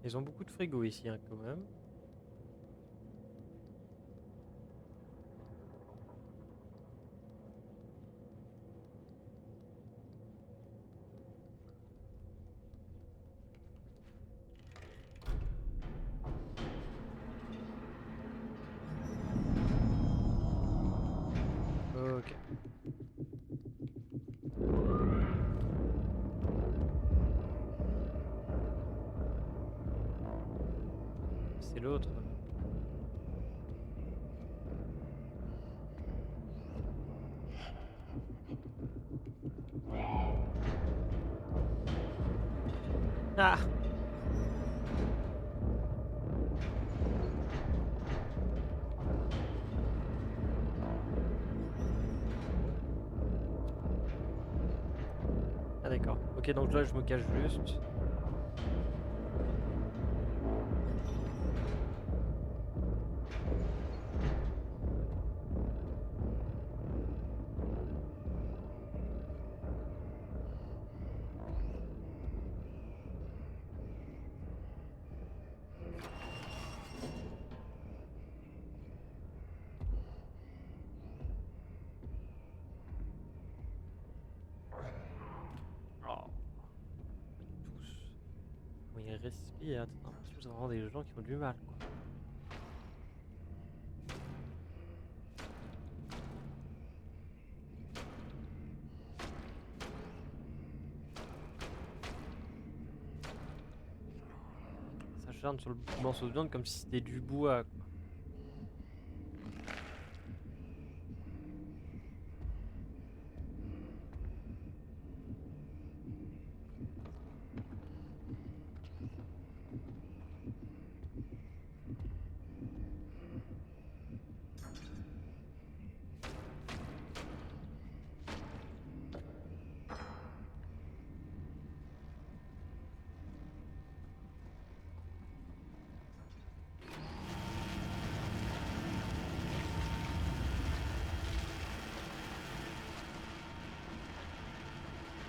Speaker 1: Ils ont beaucoup de frigo ici, hein, quand même. Ok. C'est l'autre. Ah! Ah d'accord. Ok, donc là je me cache juste. Oh, tous. Comment ils respirent. T'as l'impression que c'est vraiment des gens qui ont du mal, quoi. Ça s'acharne sur le morceau de viande comme si c'était du bois, quoi.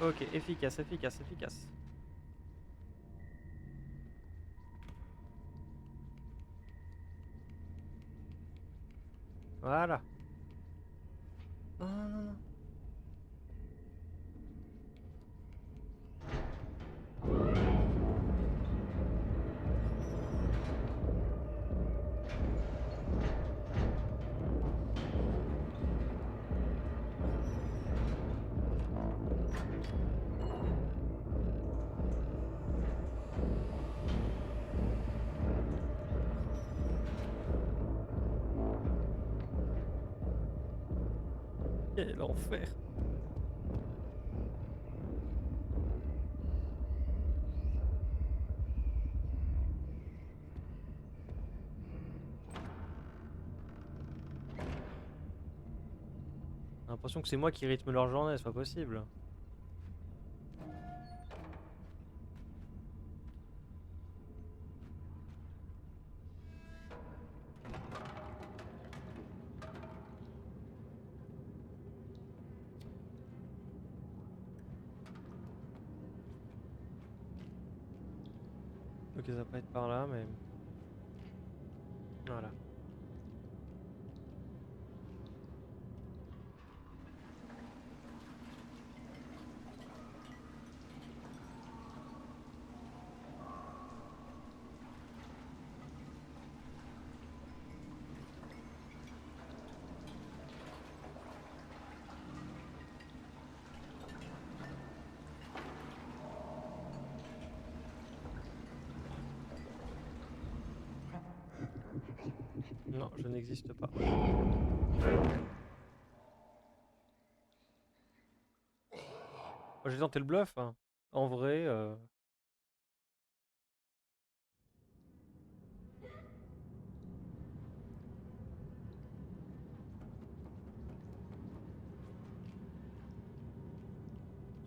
Speaker 1: Ok, efficace, efficace, efficace. Voilà. Non, non, non. Quel enfer. J'ai l'impression que c'est moi qui rythme leur journée, c'est pas possible. Ok, ça va pas être par là, mais... Voilà. Non, je n'existe pas. J'ai tenté le bluff, hein. En vrai,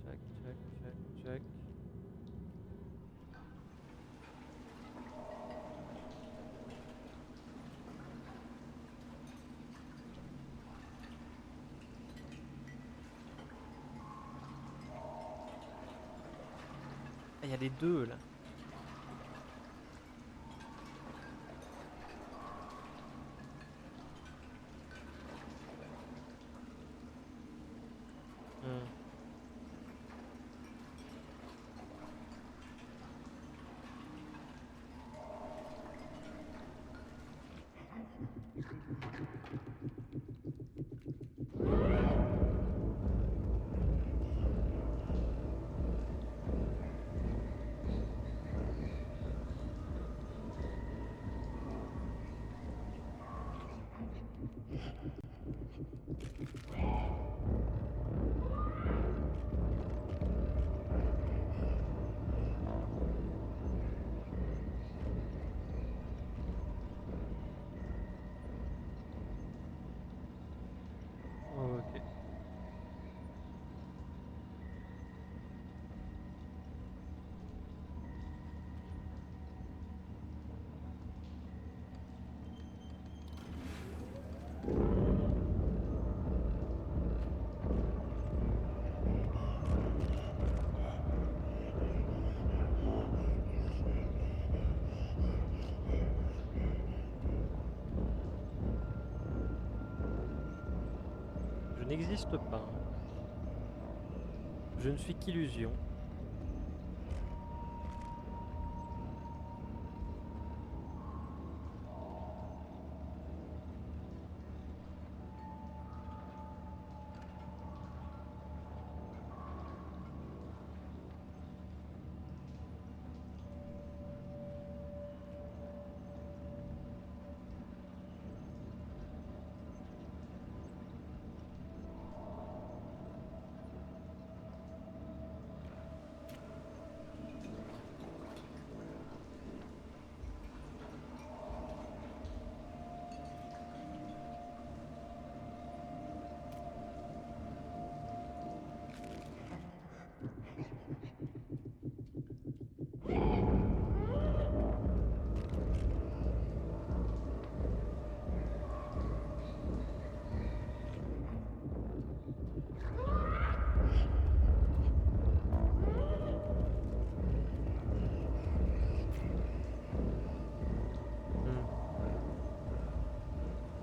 Speaker 1: check, check, check, check. Ah, il y a les deux, là. Hmm. Ok. Je n'existe pas. Je ne suis qu'illusion.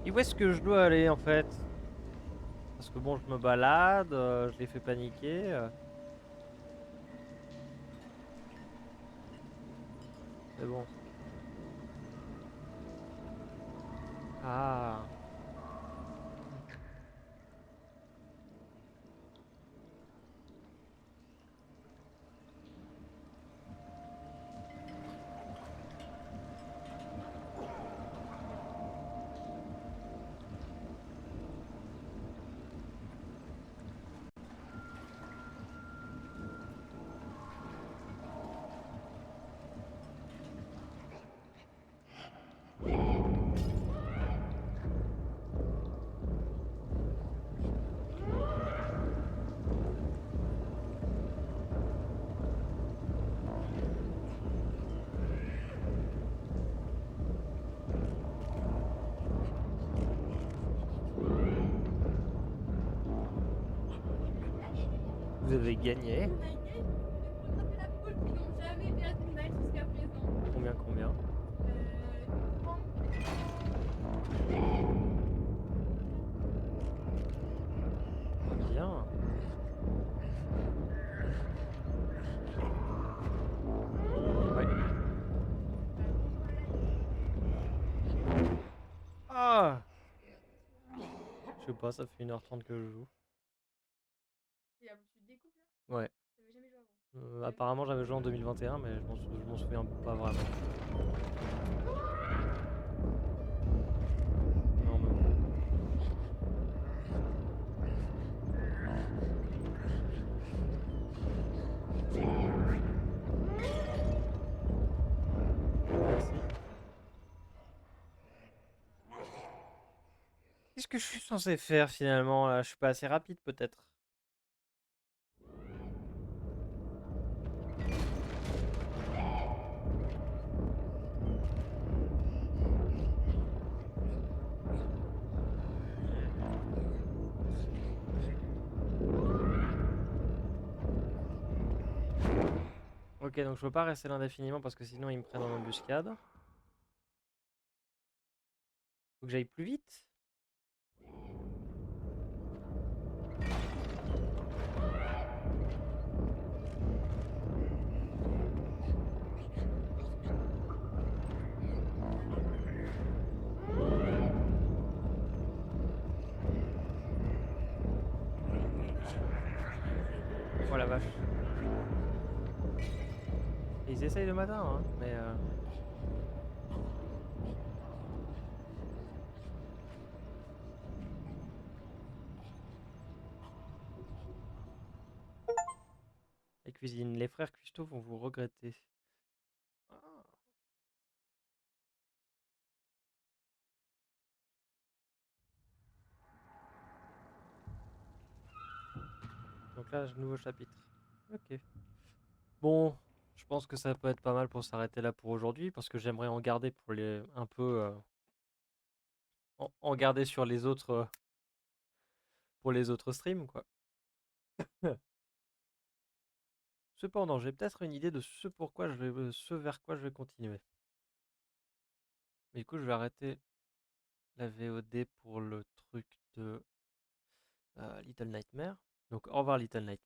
Speaker 1: Et où est-ce que je dois aller en fait? Parce que bon, je me balade, je les fais paniquer. Mais bon. Ah. Vous avez gagné.
Speaker 2: On a gagné pour attraper la poule qui n'ont jamais perdu de match jusqu'à présent.
Speaker 1: Combien?
Speaker 2: 30.
Speaker 1: Bien. Ouais. Ah. Je sais pas, ça fait 1h30 que je joue.
Speaker 2: Et tu te découpes là?
Speaker 1: Ouais.
Speaker 2: T'avais jamais joué avant.
Speaker 1: Apparemment j'avais joué en 2021 mais je m'en souviens pas vraiment. Non, même pas. Merci. Qu'est-ce que je suis censé faire finalement là? Je suis pas assez rapide peut-être. Ok, donc je peux pas rester là indéfiniment parce que sinon ils me prennent en embuscade. Faut que j'aille plus vite. Oh la vache. Et ils essayent le matin, hein, mais les cuisines, les frères cuistots vont vous regretter. Ah. Donc là, nouveau chapitre. Ok. Bon, je pense que ça peut être pas mal pour s'arrêter là pour aujourd'hui parce que j'aimerais en garder pour les un peu en garder sur les autres pour les autres streams quoi. Cependant, j'ai peut-être une idée de ce vers quoi je vais continuer. Mais du coup, je vais arrêter la VOD pour le truc de Little Nightmare. Donc au revoir Little Nightmare.